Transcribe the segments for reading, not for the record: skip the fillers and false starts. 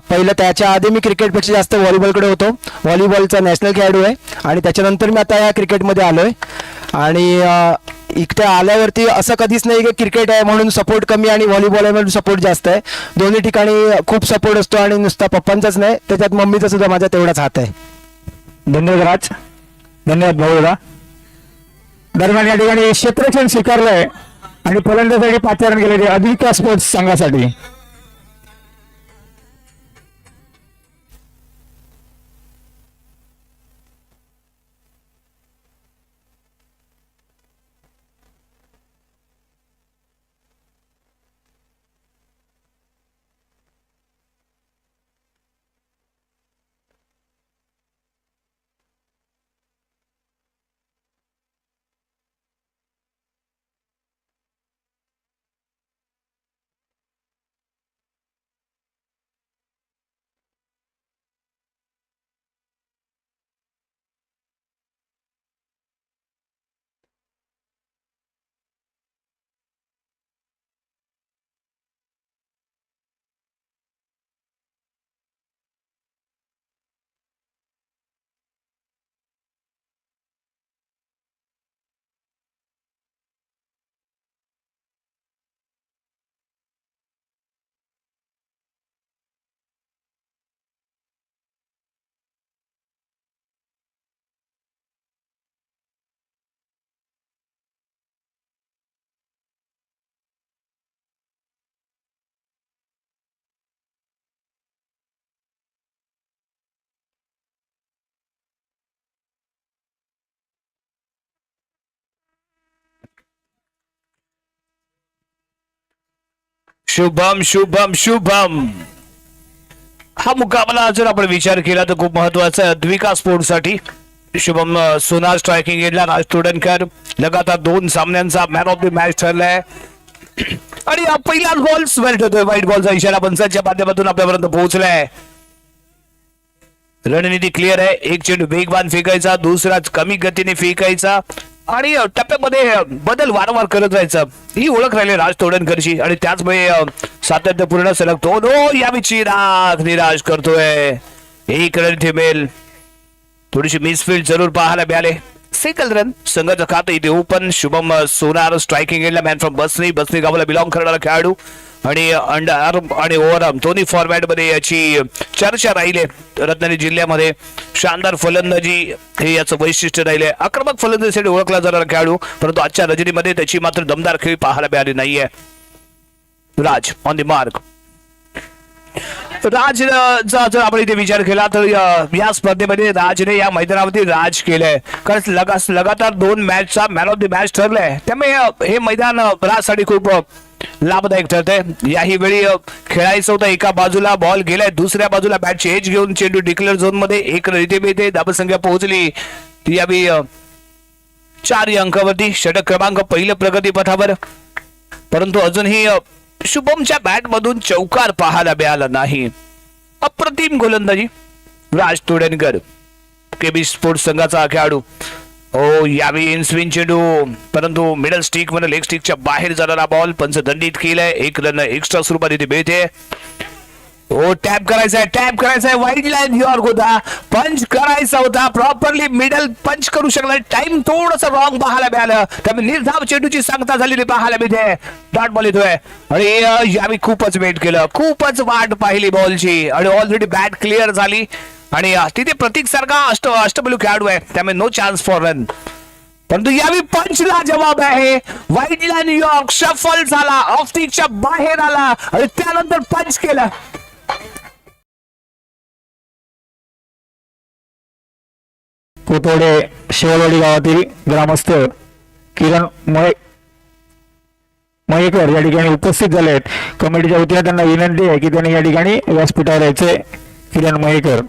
पहिलं त्याच्या आधी मी क्रिकेटपेक्षा जास्त व्हॉलीबॉलकडे होतो. व्हॉलीबॉलचा नॅशनल खेळाडू आहे आणि त्याच्यानंतर मी आता या क्रिकेटमध्ये आलो आहे. आणि इकडे आल्यावरती असं कधीच नाही की क्रिकेट आहे म्हणून सपोर्ट कमी आणि व्हॉलीबॉल आहे म्हणून सपोर्ट जास्त आहे. दोन्ही ठिकाणी खूप सपोर्ट असतो आणि नुसता पप्पांचाच नाही, त्याच्यात मम्मीचा सुद्धा माझा तेवढाच हात आहे. धन्यवाद राज, धन्यवाद भाऊदा. दरम्यान या ठिकाणी क्षेत्ररक्षण स्वीकारलंय आणि फलंदाजासाठी पाचारण केले अद्विका स्पोर्ट्स संघासाठी. शुभम शुभम शुभम. हा मुकाबला जर आपण विचार केला तर खूप महत्वाचा आहे अद्विका स्पोर्ट्स साठी. शुभम सोनार स्ट्रायकिंग एंडला, राज तोडणकर लगातार 2 सामन्यांचा मॅन ऑफ द मॅच ठरलाय आणि पहिला बॉल स्वेल्ट होतोय. व्हाईट बॉलचा इशारा पंचांच्या माध्यमातून आपल्यापर्यंत पोहोचलाय. रणनीती क्लिअर आहे. एक चेंडू वेगवान फेकायचा, दुसरा कमी गतीने फेकायचा आणि टप्प्यामध्ये बदल वारंवार करत राहायचं. ही ओळख राहिली राज तोडणकरची आणि त्याचमुळे सातत्यपूर्ण सलग तो या चिराग निराश करतोय. एक रन थेंबेल. थोडीशी मिसफील्ड जरूर पाहायला मिळाले. सिंगल रन संघाचं खातं इथे ओपन. शुभम सोनार स्ट्रायकिंग एंडला, मॅन फ्रॉम बसनी गावाला बिलॉंग करणारा खेळाडू आणि अंडर आर्म आणि ओव्हरआर्म दोन्ही फॉर्मॅट मध्ये याची चर्चा राहिली. रत्नागिरी जिल्ह्यामध्ये शानदार फलंदाजी हे याचं वैशिष्ट्य राहिले. आक्रमक फलंदाजीसाठी ओळखला जाणारा खेळाडू, परंतु आजच्या रजनीमध्ये त्याची मात्र दमदार खेळी पाहायला मिळाली नाहीये. राज ऑन द मार्क. राजचा जर आपण इथे विचार केला तर या स्पर्धेमध्ये राजने या मैदानावरती राज केलंय. कारण लगातार 2 मॅचचा मॅन ऑफ द मॅच ठरलंय. त्यामुळे हे मैदान राजसाठी खूप लाभदायक ठरतंय. याही वेळी खेळायचं होतं. एका बाजूला बॉल गेलाय, दुसऱ्या बाजूला बॅटची एज घेऊन चेंडू डिक्लेअर झोन मध्ये. एक रीते मिळते, धावसंख्या पोहोचली ती यावी 4 अंकावरती. षटक क्रमांक पहिलं प्रगती पथावर, परंतु अजूनही शुभमच्या बॅट मधून चौकार पाहायला मिळाला नाही. अप्रतिम गोलंदाजी राज तोडणकर, केबी स्पोर्ट्स संघाचा खेळाडू. हो यावेळी इन स्विंग चेंडू, परंतु मिडल स्टिक मध्ये लेग स्टिकच्या बाहेर जाणारा बॉल पंच दंडित केलाय. 1 रन एक्स्ट्रा स्वरूपात इथे मिळते. हो टॅप करायचा आहे वाईड लाईन युअर होता. पंच करायचा होता, प्रॉपरली मिडल पंच करू शकला. टाइम थोडस रॉंग पाहायला मिळालं, त्यामुळे निर्धाव चेंडूची सांगता झालेली पाहायला मिळते. डॉट बॉल येतोय आणि यावेळी खूपच वेट केलं, खूपच वाट पाहिली बॉलची आणि ऑलरेडी बॅट क्लिअर झाली आणि तिथे प्रतीक सारखा अष्टपैलू खेळाडू आहे, त्यामुळे नो चान्स फॉर रन. परंतु यावेळी पंचला जवाब आहे. वाईड लाईन यॉर्क शफल झाला, ऑफ स्टिकच्या बाहेर आला आणि त्यानंतर पंच केला. कोतवडे शेवलवाडी गावातील ग्रामस्थ किरण मयेकर या ठिकाणी उपस्थित झाले आहेत. कमिटीच्या वतीने त्यांना विनंती आहे की त्यांनी या ठिकाणी व्यासपीठावर यायचे. किरण मयेकर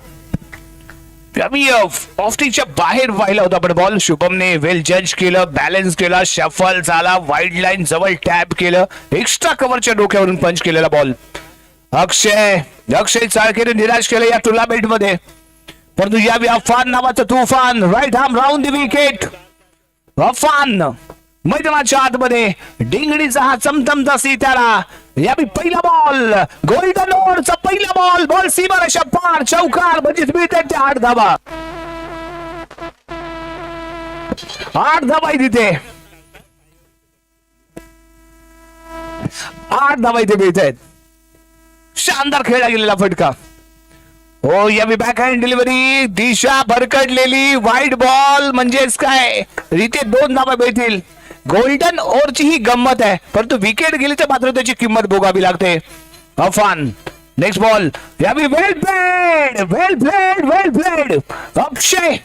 आम्ही ऑफ स्टिकच्या बाहेर पाहिला होता पण बॉल शुभमने वेल जज केलं, बॅलन्स केला, शफल झाला, वाईड लाईन जवळ टॅप केलं, एक्स्ट्रा कव्हरच्या डोक्यावरून पंच केलेला बॉल. अक्षय चाळकेने निराश केलं या टुर्नामेंट मध्ये. परंतु यावेळी अफान नावाचं तुफान right arm round the wicket. Afan मैदानाच्या आतमध्ये डिंगडीचा हा चमचमता सितारा यावेळी पहिला बॉल गोल्डन ओव्हरचा पहिला बॉल सीमारेषा पार चौकार म्हणजेच मिळते ते 8 धावा. 8 धावा आहे तिथे. 8 धावा इथे मिळत आहेत. शानदार खेळला गेलेला फटका. हो यावेळी बॅक हँड डिलिव्हरी दिशा भरकटलेली वाईट बॉल म्हणजेच काय इथे 2 धावा मिळतील. गोल्डन ओव्हरची ही गंमत आहे परंतु विकेट गेली तर मात्र त्याची किंमत भोगावी लागते. अफान नेक्स्ट बॉल यावेळी वेल प्लेड अक्षय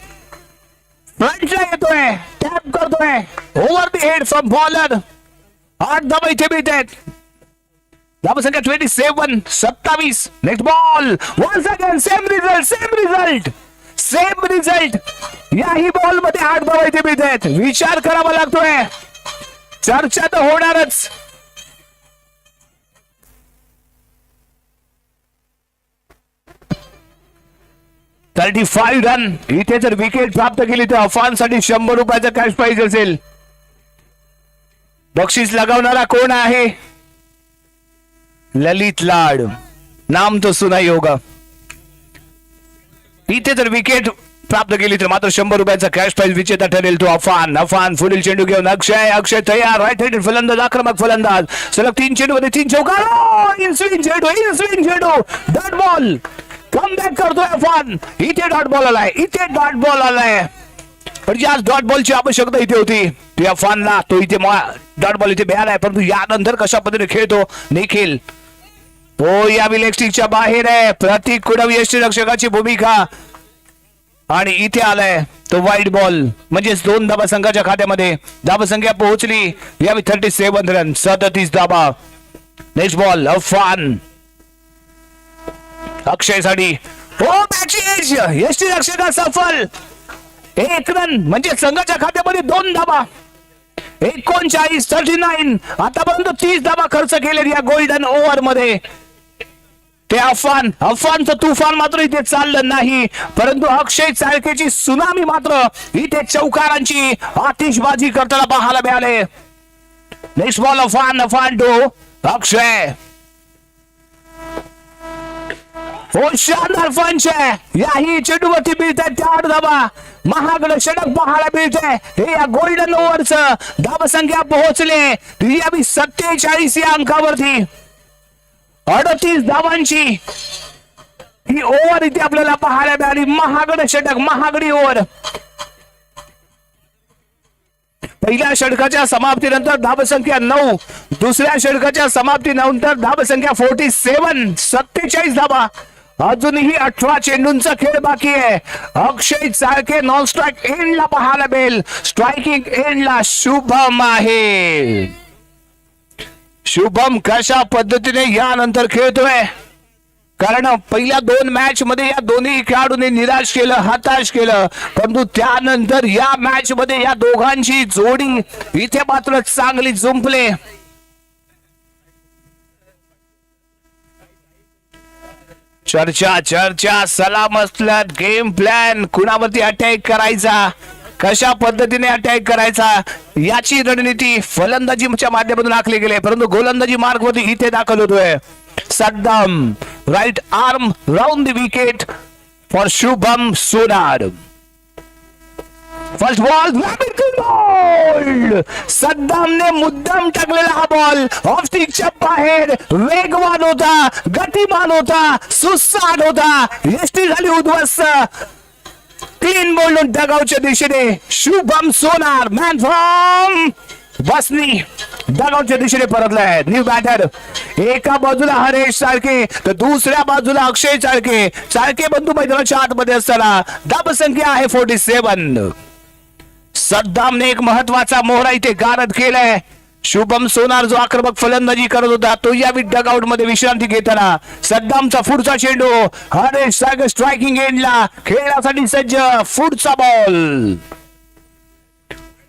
फ्रंटला येतोय टॅप करतोय over the head from bowler. 8 धावा इथे मिळत आहेत. धावा संख्या 27. Next ball once again same result. याही बॉल मध्ये 8 धावा इथे मिळत आहेत. विचार करावा लागतोय. चर्चा तर होणारच. ₹35 रन इथे जर विकेट प्राप्त केली तर अफानसाठी 100 रुपयाचा कॅश प्राइज असेल. बक्षीस लगावणारा कोण आहे? ललित लाड. नाम तो सुना ही होगा. इथे जर विकेट प्राप्त केली तर मात्र 100 रुपयाचा कॅश प्राइज विजेता ठरेल तो अफान पुढील चेंडू घेऊन अक्षय तयार. राईट हँडेड फलंदाज आक्रमक फलंदाज सलग 3 चेंडूमध्ये 3 चौकार. इन स्विंग चेंडू डॉट बॉल कम बॅक करतोय अफान. इथे डॉट बॉल आलाय म्हणजे आज डॉट बॉलची आवश्यकता इथे होती. त्या अफानला तो इथे डॉट बॉल इथे मिळालाय परंतु यानंतर कशा पद्धतीने खेळतो निखिल. तो या विलेक्स्टिकच्या बाहेर आहे. प्रतीक कुडव यष्टीरक्षकाची भूमिका आणि इथे आलाय तो वाईट बॉल म्हणजेच 2 धाबा संघाच्या खात्यामध्ये. धाबा संख्या पोहोचली यावेळी 37 रन 37 धाबा. नेक्स्ट बॉल अफान अक्षयसाठी हो मॅचेस यष्टीरक्षका सफल. 1 रन म्हणजे संघाच्या खात्यामध्ये 2 धाबा. 39 आतापर्यंत 30 धाबा खर्च केले या गोल्डन ओव्हर मध्ये. ते अफानचं तुफान मात्र इथे चाललं नाही परंतु अक्षय चाळकेची सुनामी मात्र इथे चौकारांची आतिषबाजी करताना पाहायला मिळाले. नेक्स्ट बॉल अफान टू अक्षय. हो शानदार पंच आहे. याही चेंडूवरती मिळतात 8 धाबा. महागड षटक पाहायला मिळते. हे या गोल्डन ओव्हरचं धाबा संख्या पोहोचले यावी 47 या अंकावरती. 38 धावांची ही ओव्हर इथे आपल्याला पाहायला मिळाली. महागड षटक महागडी ओव्हर. पहिल्या षटकाच्या समाप्तीनंतर धावसंख्या 9. दुसऱ्या षटकाच्या समाप्तीनंतर धावसंख्या 47 धावा. अजूनही 18 चेंडूंचा खेळ बाकी आहे. अक्षय चाळके नॉन स्ट्राईक एंडला पाहायला मिळेल. स्ट्रायकिंग एंडला शुभम आहे. शुभम कशा पद्धतीने यानंतर खेळतोय कारण पहिल्या 2 मॅच मध्ये या दोन्ही खेळाडूंनी निराश केलं हताश केलं परंतु त्यानंतर या मॅच मध्ये या दोघांची जोडी इथे मात्र चांगली जुंपले. चर्चा सलामसलत गेम प्लॅन कुणावरती अटॅक करायचा कशा पद्धतीने अटॅक करायचा याची रणनीती फलंदाजीच्या माध्यमातून आखली गेली परंतु गोलंदाजी मार्गवरती इथे दाखल होतोय. Saddam right arm round the wicket for Shubham Sonar. First ball सद्दामने मुद्दाम टाकलेला हा बॉल ऑफ स्टिकच्या बाहेर. वेगवान होता गतिमान होता सुसाट होता. यष्टी झाली उद्ध्वस्त. क्लीन बोल्ड डगआउटच्या दिशेने शुभम सोनार मॅन फ्रॉम बसनी डगआउटच्या दिशेने परतलाय. New batter. एका बाजूला हरेश चाळके तर दुसऱ्या बाजूला अक्षय चाळके. चाळके बंधू मैदानाच्या आतमध्ये असताना धाव संख्या आहे 47. सद्दामने एक महत्वाचा मोहरा इथे गारद केलाय. शुभम सोनार जो आक्रमक फलंदाजी करत होता तो या डगआउट मध्ये विश्रांती घेताना. सद्दामचा पुढचा चेंडू हरेश चाळके स्ट्रायकिंग एंडला खेळण्यासाठी सज्ज. पुढचा बॉल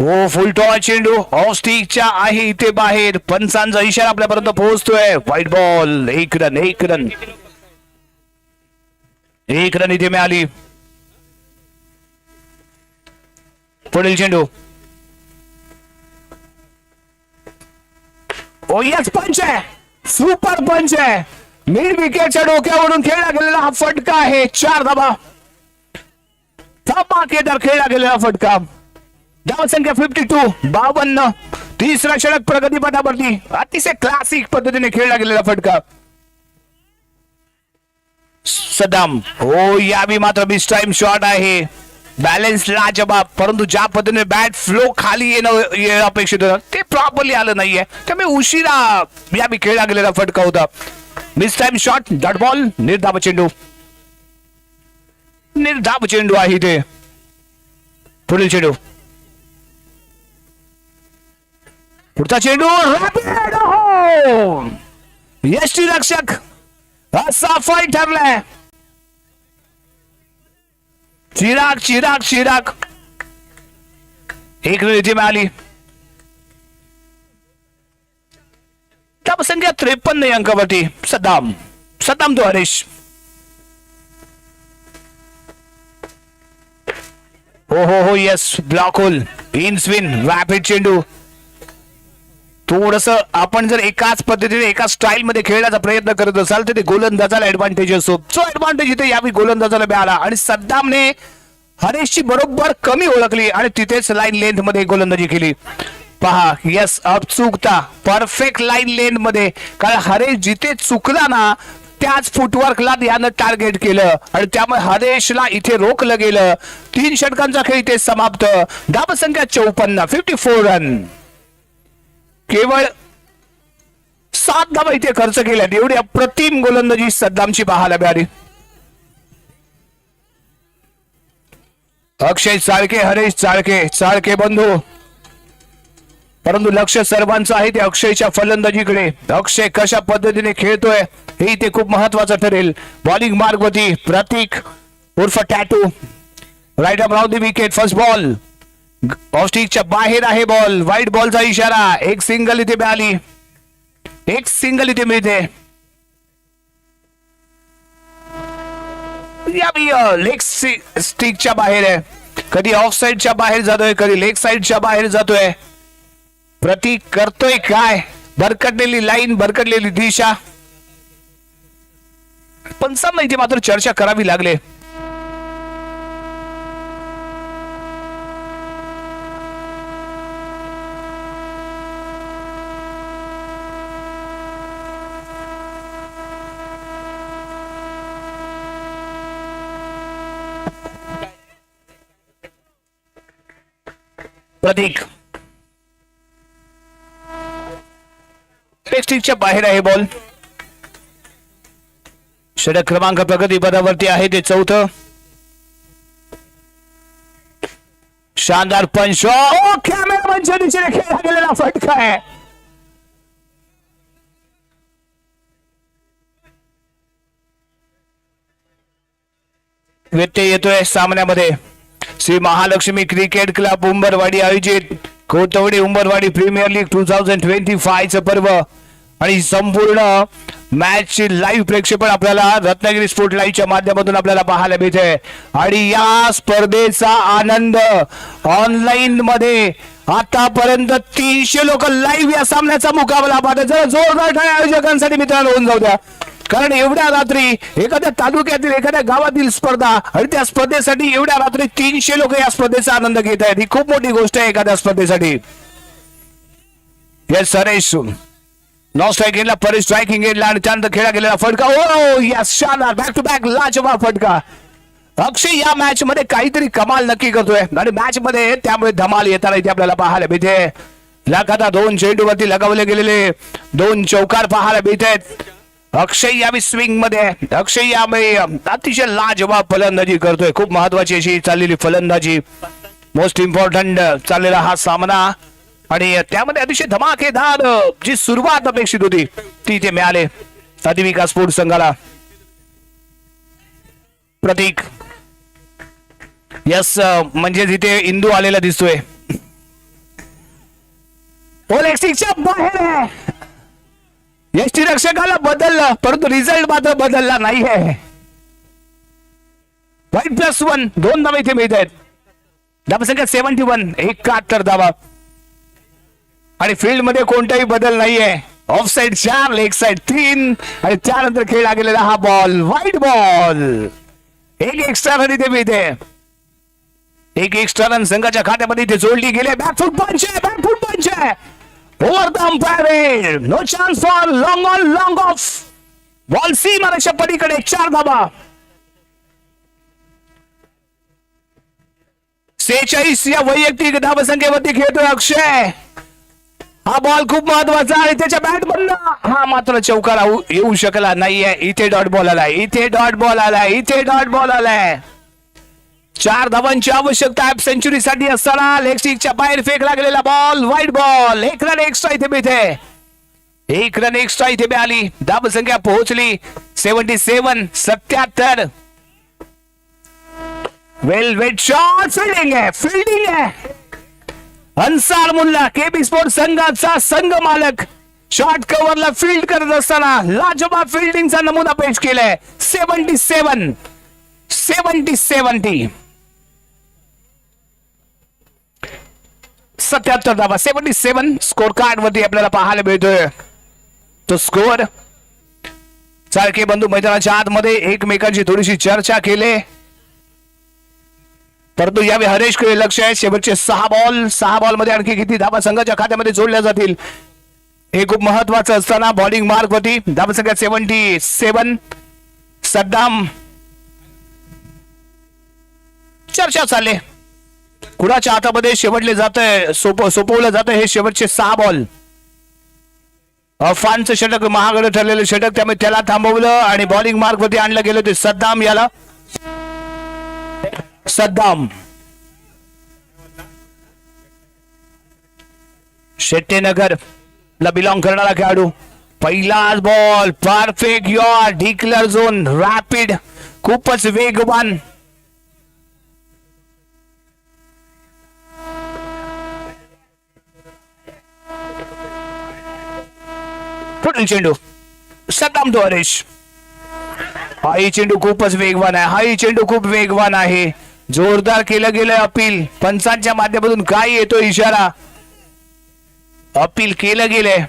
ओ फुल टॉस चेंडू ऑफ स्टिकच्या आहे इथे बाहेर. पंचांचा इशारा आपल्यापर्यंत पोहोचतोय. White ball. 1 रन इथे मिळाली. पुढील चेंडू ओ यस पंच आहे. सुपर पंच आहे. मिड विकेटच्या डोक्यावरून खेळला गेलेला हा फटका आहे. 4 धाबा. धमाकेदार खेळला गेलेला फटका. धावसंख्या 52, 52. तिसरा षटक प्रगतीपथावरती. अतिशय क्लासिक पद्धतीने खेळला गेलेला फटका. सदाम हो यावी मात्र मिस टाइम शॉट आहे. बॅलन्स लाजबाब, परंतु ज्या पद्धतीने बॅट फ्लो खाली येणं अपेक्षित होतं ते प्रॉपरली आलं नाहीये. त्यामुळे उशिरा यावी खेळला गेलेला फटका होता. Mistime shot, dot ball, निर्धाव चेंडू. निर्धाव चेंडू आहे ते. पुढील चेंडू. पुढचा चेंडू रॅपिड हो. यष्टीरक्षक असा फाईट ठरलाय. चिराग चिराग चिराग. एक रन इथे मिळाली. संख्या 53 अंकावरती. सद्दाम सद्दाम तो हरीश. हो हो हो yes. Block hole. Inswing. Rapid चेंडू. थोडस आपण जर एकाच पद्धतीने एका स्टाईल मध्ये खेळण्याचा प्रयत्न करत असाल तर ते गोलंदाजाला ऍडव्हान्टेज असतो. जो ऍडव्हान्टेज इथे यावी गोलंदाजाला मिळाला आणि सद्दामने हरेशची बरोबर कमी ओळखली आणि तिथेच लाईन लेंथ मध्ये गोलंदाजी केली. पहा यस अचूकता परफेक्ट लाईन लेंथ मध्ये. कारण हरेश जिथे चुकला ना त्याच फुटवर्कला यानं टार्गेट केलं आणि त्यामुळे हरेशला इथे रोखलं गेलं. 3 षटकांचा खेळ इथे समाप्त. धावसंख्या 54, 54 रन. केवळ 7 धावा इथे खर्च केल्यात. एवढी अप्रतिम गोलंदाजी सद्दामची पाहायला मिळाली. अक्षय चाळके, हरेश चाळके, चाळके बंधू. परंतु लक्ष सर्वांचं आहे ते अक्षयच्या फलंदाजीकडे. अक्षय कशा पद्धतीने खेळतोय हे इथे खूप महत्वाचं ठरेल. बॉलिंग मार्गवती प्रतीक उर्फ tattoo. Right up round the wicket. First ball. Off स्टिकच्या बाहेर आहे बॉल. व्हाईट बॉलचा इशारा. एक सिंगल इथे मिळाली. एक सिंगल इथे मिळते. लेग स्टिकच्या बाहेर आहे. कधी ऑफ साइडच्या बाहेर जातोय, कधी लेग साइडच्या बाहेर जातोय. प्रतीक करतोय काय? भरकटलेली लाईन, भरकटलेली दिशा. पंचांना इथे मात्र चर्चा करावी लागले. प्रतीक टेक्स्टिकच्या बाहेर आहे बॉल. षटक क्रमांक प्रगती पदावरती आहे ते 4थं. शानदार पंच. कॅमेरामनच्या दिशेने खेळला गेलेला फटका आहे. व्यत्यय येतोय सामन्यामध्ये. श्री महालक्ष्मी क्रिकेट क्लब उंबरवाडी आयोजित कोतवडी उंबरवाडी प्रीमियर लीग 2025 चं पर्व आणि संपूर्ण मॅच ची लाईव्ह प्रेक्षेपण आपल्याला रत्नागिरी स्पोर्ट लाईव्हच्या माध्यमातून आपल्याला पाहायला मिळते. आणि या स्पर्धेचा आनंद ऑनलाईन मध्ये आतापर्यंत 300 लोक लाईव्ह या सामन्याचा मुकाबला पाहतात. जरा जोरदार टाळ्या आयोजकांसाठी मित्रांनो होऊन जाऊ द्या. कारण एवढ्या रात्री एखाद्या तालुक्यातील एखाद्या गावातील स्पर्धा आणि त्या स्पर्धेसाठी एवढ्या रात्री 300 लोक या स्पर्धेचा आनंद घेत आहेत. ही खूप मोठी गोष्ट आहे एखाद्या स्पर्धेसाठी. येस हरेश नॉन स्ट्राइक एंडला, पर स्ट्राइकिंग एंडला आणि त्यानंतर खेळला गेलेला फटका. ओ यस शानदार बॅक टू बॅक लाजवाब फटका. अक्षय या मॅच मध्ये काहीतरी कमाल नक्की करतोय आणि मॅच मध्ये त्यामुळे धमाल येताना इथे आपल्याला पाहायला मिळते. लगातार 2 चेंडूवरती लगावले गेलेले 2 चौकार पाहायला मिळत आहेत. अक्षय यावेळी स्विंग मध्ये. अक्षय यावेळी अतिशय लाजवाब फलंदाजी करतोय. खूप महत्वाची अशी चाललेली फलंदाजी. मोस्ट इम्पॉर्टंट चाललेला हा सामना आणि त्यामध्ये अतिशय धमाकेदार जी सुरुवात अपेक्षित होती ती इथे मिळाले आदिविकास स्पोर्ट्स संघाला. प्रतीक यस म्हणजे तिथे इंदू आलेला दिसतोय. ओलेक्सिकच्या बाहेर आहे. यष्टीरक्षकाला बदललं परंतु रिझल्ट मात्र बदलला नाही आहे. व्हाईट +1 2 धावा इथे मिळत आहेत. धावसंख्या 71 71 धावा आणि फील्ड मध्ये कोणताही बदल नाहीये. ऑफ साइड 4, लेग साइड 3 आणि त्यानंतर खेळला गेलेला हा बॉल वाईड बॉल. एक एक्स्ट्रा रन इथे मिळते. एक एक्स्ट्रा रन संघाच्या खात्यामध्ये इथे जोडली गेले. बॅकफुट पंच आहे, बॅकफुट पंच आहे. Over the umpire. No chance for long on long off. Ball सी मारायच्या पलीकडे 4 धावा. 46 या वैयक्तिक धावसंख्येवरती खेळतोय अक्षय. हा बॉल खूप महत्वाचा आणि त्याच्या बॅट मधनं हा मात्र चौकार येऊ शकला नाहीये. इथे डॉट बॉल आलाय, इथे डॉट बॉल आलाय, इथे डॉट बॉल आलाय. 4 धावांची आवश्यकता आहे सेंचुरी साठी असताना लेग स्टिकच्या बाहेर फेकला गेलेला ball wide ball. 1 run extra इथे मिळते. 1 रन एक्स्ट्रा इथे मिळाली. धावसंख्या पोहोचली 77. वेल वेट शॉट. फिल्डिंग आहे, फिल्डिंग आहे. अन्सार मुल्ला केबी स्पोर्ट संघाचा संघ मालक शॉट कव्हरला फील्ड करत असताना लाजवाब फिल्डिंगचा नमुना पेश केलाय. 77 77 धावा. 77 स्कोर कार्ड वरती आपल्याला पाहायला मिळतोय तो स्कोर. चाळके बंधू मैदानाच्या आतमध्ये एकमेकांची थोडीशी चर्चा केली, परंतु यावेळी हरेशकडे लक्ष आहे. शेवटचे 6 बॉल मध्ये आणखी किती धावा संघाच्या खात्यामध्ये जोडल्या जातील हे खूप महत्वाचं असताना बॉलिंग मार्क होती. धावसंख्या 77. सद्दाम चर्चा चालले कुणाच्या हातामध्ये शेवटले जातंय, सोपवलं जातंय हे शेवटचे 6 बॉल. अफानचं षटक महागडं ठरलेलं षटक, त्यामुळे त्याला थांबवलं आणि बॉलिंग मार्क वरती आणलं गेलं ते सद्दाम. याला सद्दाम शेट्टीनगर ला बिलॉंग करणारा खेळाडू. पहिलाच ball perfect your declare zone rapid, खूपच वेगवान. पुढील चेंडू सद्दाम तो हरीश. हाही चेंडू खूपच वेगवान आहे, हाही चेंडू खूप वेगवान आहे. जोरदार केलं गेलं अपील. पंचांच्या माध्यमातून काय येतो इशारा. अपील केलं गेलंय.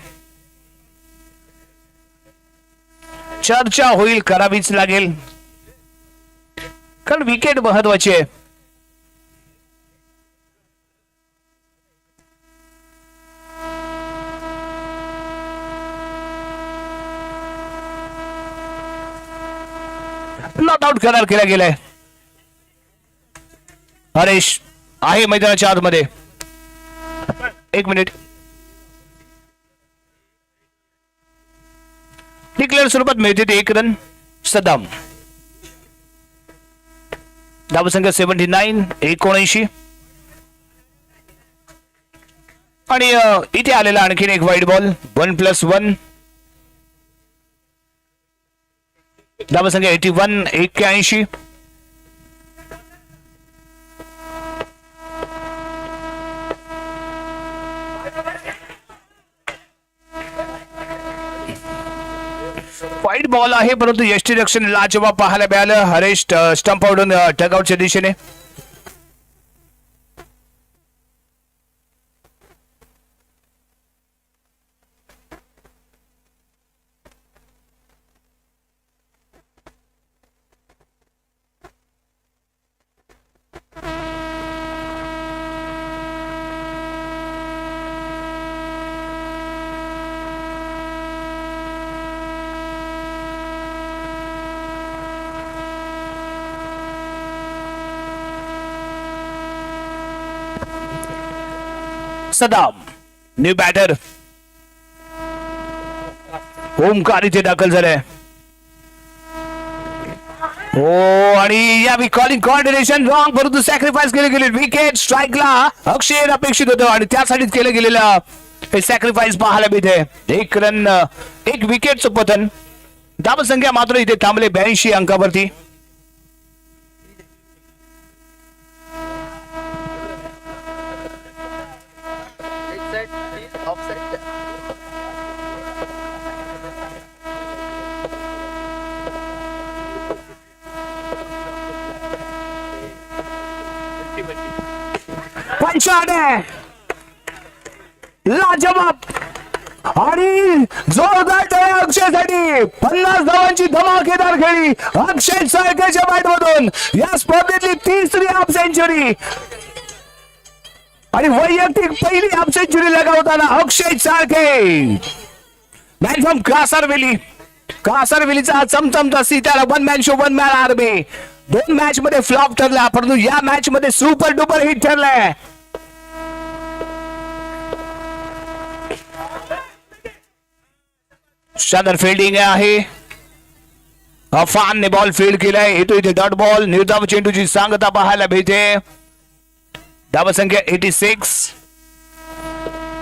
चर्चा होईल, करावीच लागेल, कारण विकेट महत्वाची आहे. नॉट आउट करार केला गेलाय. हरेश आहे मैदानाच्या आतमध्ये. 1 मिनिट. डिक्लेअर स्वरूपात मिळते ते 1 रन. सद्दाम धावसंख्या 79. 79 आणि इथे आलेला आणखीन एक वाईड बॉल. 1+1 धावसंख्या 81. 81 वाईट बॉल आहे, परंतु यष्टीरक्षण लाजवाब पाहायला मिळालं. हरेश स्टंप आउटून टगआउटच्या दिशेने. Saddam new batter. ओमकार इथे दाखल झालाय. हो आणि या कॉलिंग कॉर्डिनेशन रॉंग, परंतु सॅक्रिफाईस केले गेले. विकेट स्ट्राईकला अक्षय अपेक्षित होतं आणि त्यासाठीच केलं गेलेलं हे सॅक्रिफाईस पाहायला मिळते. 1 रन 1 विकेटचं पतन. धावसंख्या मात्र इथे थांबले 82 अंकावरती. पंचाने लाजवाब आणि जोरदार टाळ्या अक्षयसाठी. 50 धावांची धमाकेदार खेळी अक्षय चाळकेच्या बॅटमधून. या स्पर्धेतली तिसरी हाफ सेंचुरी आणि वैयक्तिक पहिली हाफ सेंचुरी लगावताना अक्षय चाळके. मॅन फ्रॉम कासारवेलीचा चमचमता सितारा. One man show one man army. 2 match मध्ये फ्लॉप ठरला परंतु या मॅच मध्ये सुपर डुपर हिट ठरलाय. शानदार फिल्डिंग आहे. अफानने बॉल फील्ड केलाय. येतो इथे डॉट बॉल. निर्धाव चेंडूची सांगता पाहायला मिळते. धाव संख्या 86.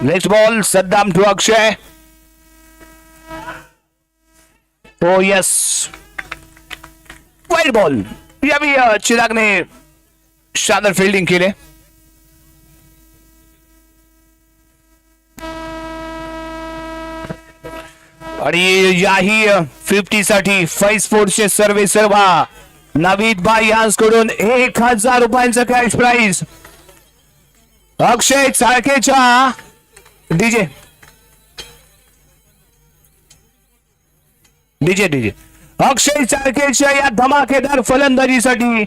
Next ball Saddam to Akshay. Oh yes wide ball. यावेळी चिरागने शानदार फिल्डिंग केले. आणि याही 50 साठी फाईव्ह स्पोर्ट्सचे सर्वे सर्वा नवीद भाई यांकडून 1000 रुपयांचं कॅश प्राइज. अक्षय चाळकेच्या डीजे अक्षय चाळकेच्या या धमाकेदार फलंदाजीसाठी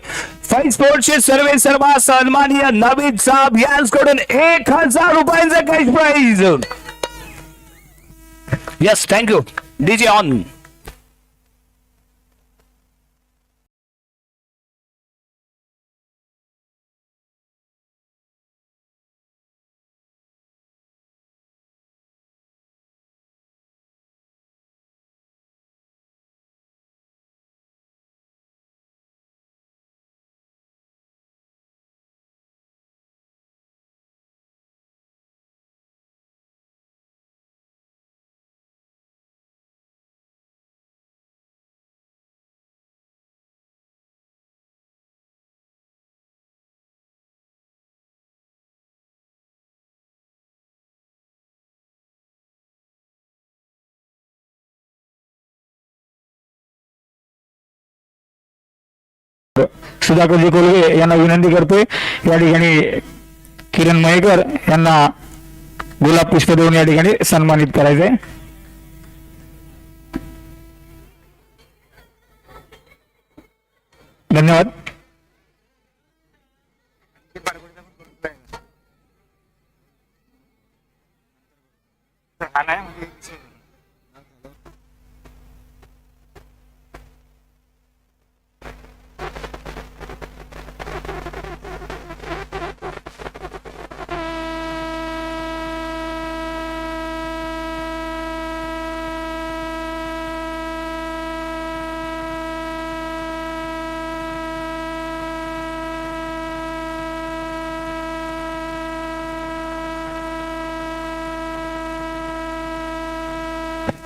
फाईव्ह स्पोर्ट्सचे सर्वे सर्वा सन्माननीय नवीद साहेब यांकडून 1000 रुपयांचं cash prize. Yes, thank you. DJ on. Sudhakarji Kolge यांना विनंती करतोय या ठिकाणी किरण मयेकर यांना गुलाब पुष्प देऊन या ठिकाणी सन्मानित करायचंय. धन्यवाद.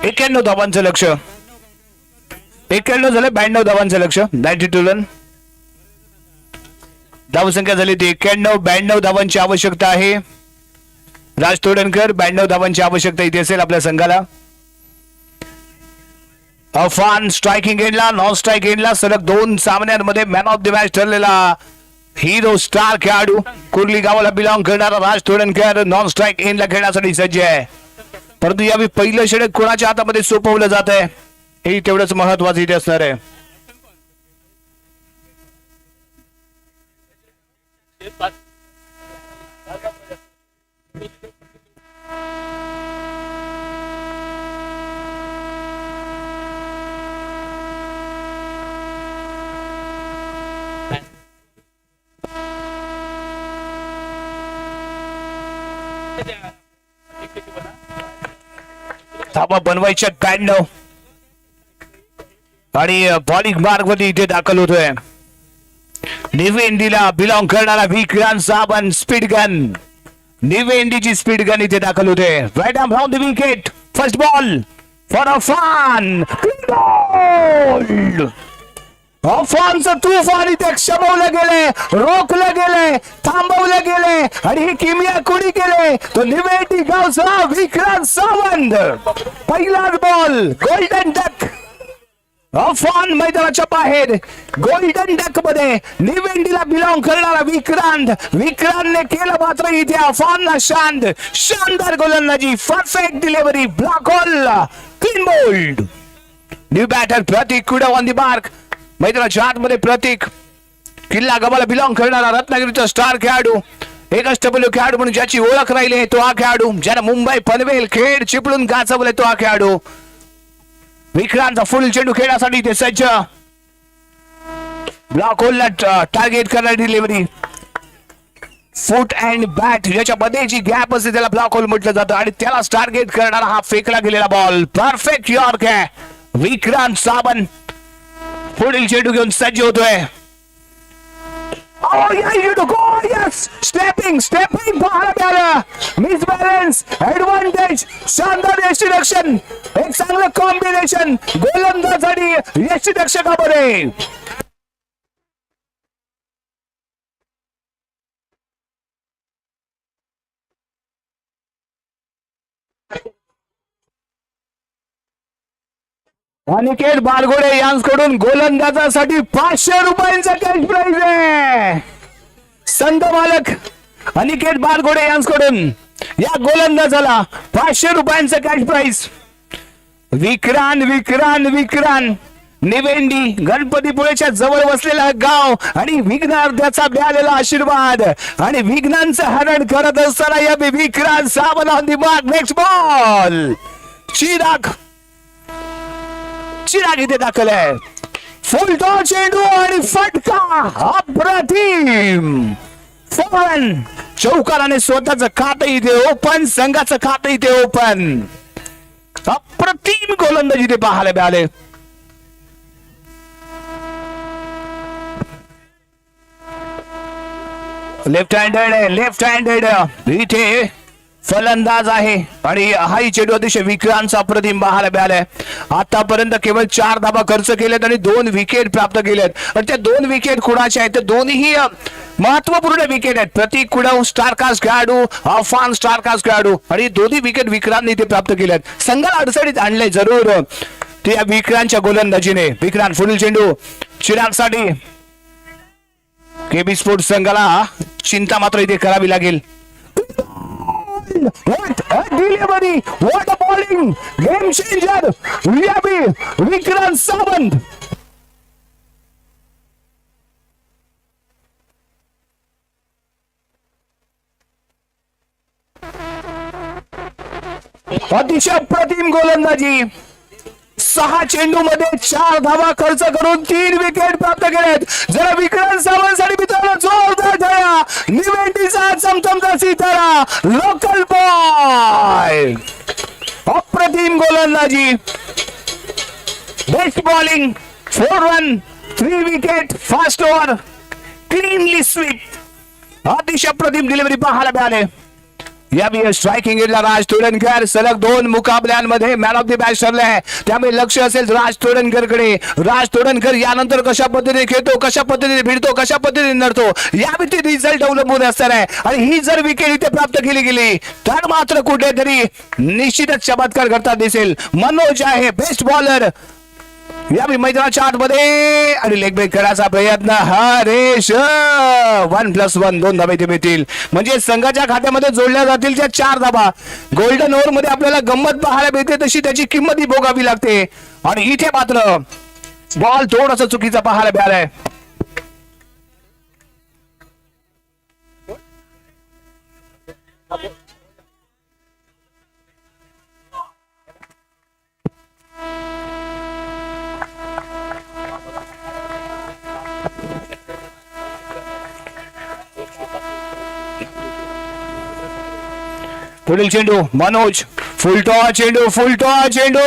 एक्क्याण्णव धावांचं लक्ष. 91 झालं. 92 धावांचं लक्ष. 92 रन. धावसंख्या झाली ती 91. 92 धावांची आवश्यकता आहे. राज तोडणकर 92 धावांची आवश्यकता इथे असेल आपल्या संघाला. अफान स्ट्रायकिंग एंडला नॉन स्ट्राईक एंडला सलग 2 सामन्यांमध्ये मॅन ऑफ द मॅच ठरलेला हिरो स्टार खेळाडू कुर्ली गावाला बिलॉंग करणारा राज तोडणकर नॉन स्ट्राईक एंडला खेळण्यासाठी सज्ज आहे. परंतु यावेळी पहिलं षटक कोणाच्या हातामध्ये सोपवलं जात आहे हे तेवढंच महत्वाचं इथे असणार आहे. धावा बनवायच्या 92 आणि बॉलिंग मार्ग मध्ये इथे दाखल होतोय. निवेंदीला बिलॉंग करणारा विक्रांत साबन स्पीड गन. निवेंदीची स्पीड गन इथे दाखल होते. Right arm round the wicket. First ball for Afan. अफानचं तुफान इथे क्षमवलं गेले, रोखलं गेले, थांबवलं गेले आणि ही किमया कुणी केले तो निवेंदी गावचा विक्रांत सावंत. पहिलाच बॉल गोल्डन डक. अफान मैदानाच्या बाहेर गोल्डन डक मध्ये निवेंडीला बिलॉंग करणारा विक्रांतने केलं मात्र इथे अफानला शानदार गोलंदाजी, perfect delivery, block hole, clean bowled. New batter Pratik Kud on the mark. मैदानाच्या आतमध्ये प्रतीक किल्ला गबाला बिलॉंग करणारा रत्नागिरीचा स्टार खेळाडू, एकच खेळाडू म्हणून ज्याची ओळख राहिली तो हा खेळाडू, ज्याने मुंबई पनवेल खेळ चिपळून गाजवले तो हा खेळाडू. विक्रांतचा फुल चेंडू खेळण्यासाठी ते सज्ज. ब्लॉक होलला टार्गेट करणारी डिलिव्हरी, फूट अँड बॅट याच्यामध्ये जी गॅप असते त्याला ब्लॉक होल म्हटलं जातं आणि त्याला टार्गेट करणारा हा फेकला गेलेला बॉल. परफेक्ट यॉर्क आहे. विक्रांत साबण पुढील चेंडू घेऊन सज्ज होतोय. Oh yeah, you to go, yes, stepping, misbalance, advantage, शानदार यष्टिरक्षण, एक चांगलं कॉम्बिनेशन गोलंदाज आणि यष्टिरक्षकामध्ये. अनिकेत बारगोडे यांच्याकडून गोलंदाजासाठी 500 रुपयांचा कॅश प्राइज आहे. संघ मालक अनिकेत बारगोडे यांच्याकडून या गोलंदाजाला 500 रुपयांचा कॅश प्राइज. विक्रांत निवेंडी गणपतीपुळेच्या जवळ बसलेला गाव आणि विघ्नार्थ्याचा मिळालेला आशीर्वाद आणि विघ्नांचं हरण करत असताना या विक्रांत साबण on the mark. Next ball. Chirag इथे दाखल आहे. फुल टॉस चेंडू आणि फटका अप्रतिम. 4 रन. चौकाराने स्वतःचं खातं इथे ओपन, संघाचं खातं इथे ओपन. अप्रतिम गोलंदाजी इथे पाहायला मिळाले. लेफ्ट हँडेड इथे फलंदाज आहे आणि हाही चेंडू अतिशय विक्रांतचा अप्रतिम पाहायला मिळालाय. आतापर्यंत केवळ 4 धावा खर्च केल्यात आणि 2 विकेट प्राप्त केल्यात. आणि त्या 2 विकेट कुणाच्या आहेत? दोन्ही महत्वपूर्ण विकेट आहेत. प्रतीक कुडाव स्टारकास्ट खेळाडू, अफान स्टारकास्ट खेळाडू आणि दोन्ही विकेट विक्रांतने इथे प्राप्त केल्यात. संघाला अडचणीत आणले जरूर ते या विक्रांतच्या गोलंदाजीने. विक्रांत पुढील चेंडू चिरागसाठी. केबी स्पोर्ट्स संघाला चिंता मात्र इथे करावी लागेल. What a delivery! What a bowling! Game changer! Vikrant Sawant. अतिशय अप्रतिम गोलंदाजी. 6 चेंडू मध्ये 4 धावा खर्च करून 3 विकेट प्राप्त केलेत. जरा विक्रांत सावंतसाठी मित्रांनो जोरदार टाळ्या. निवेंटीचा चमचमचा सितारा, लोकल बॉय. अप्रतिम गोलंदाजी, best bowling, 4 run, 3 wicket, fast over, cleanly sweep. अतिशय अप्रतिम डिलिव्हरी पाहायला मिळाले. यावेळी स्ट्रायकिंग एजला राज तोडणकर सलग 2 मुकाबल्यांमध्ये मॅन ऑफ द मॅच ठरले आहे. त्यामुळे लक्ष असेल राज तोडणकरकडे. राज तोडणकर यानंतर कशा पद्धतीने खेळतो, कशा पद्धतीने भिडतो, कशा पद्धतीने नडतो यावरती रिझल्ट अवलंबून असणार आहे. आणि ही जर विकेट इथे प्राप्त केली गेली तर मात्र कुठेतरी निश्चितच चमत्कार करता दिसेल. मनोज आहे बेस्ट बॉलर या मैदानाच्या आतमध्ये आणि लेग ब्रेक करायचा प्रयत्न. हरेश 1+1 2 धाबा इथे मिळतील म्हणजे संघाच्या खात्यामध्ये जोडल्या जातील त्या 4 धाबा. गोल्डन ओव्हर मध्ये आपल्याला गंमत पाहायला मिळते तशी त्याची किंमत भोगावी लागते. आणि इथे मात्र बॉल थोडासा चुकीचा पाहायला मिळालाय. पुढील चेंडू मनोज. फुल टॉस चेंडू.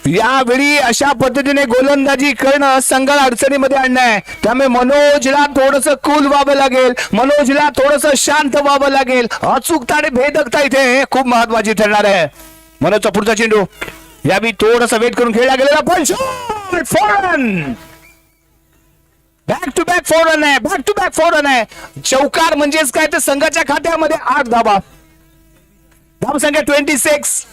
यावेळी अशा पद्धतीने गोलंदाजी करणं संघाला अडचणीमध्ये आणणं. त्यामुळे मनोजला थोडस कूल व्हावं लागेल, मनोजला थोडस शांत व्हावं लागेल. अचूकता आणि भेदकता इथे खूप महत्वाची ठरणार आहे. मनोजचा पुढचा चेंडू यावेळी थोडस वेट करून खेळला गेलेला पण 4 run. Back to back 4 run आहे. चौकार म्हणजेच काय तर संघाच्या खात्यामध्ये 8 धाबा. धावसंख्या 26.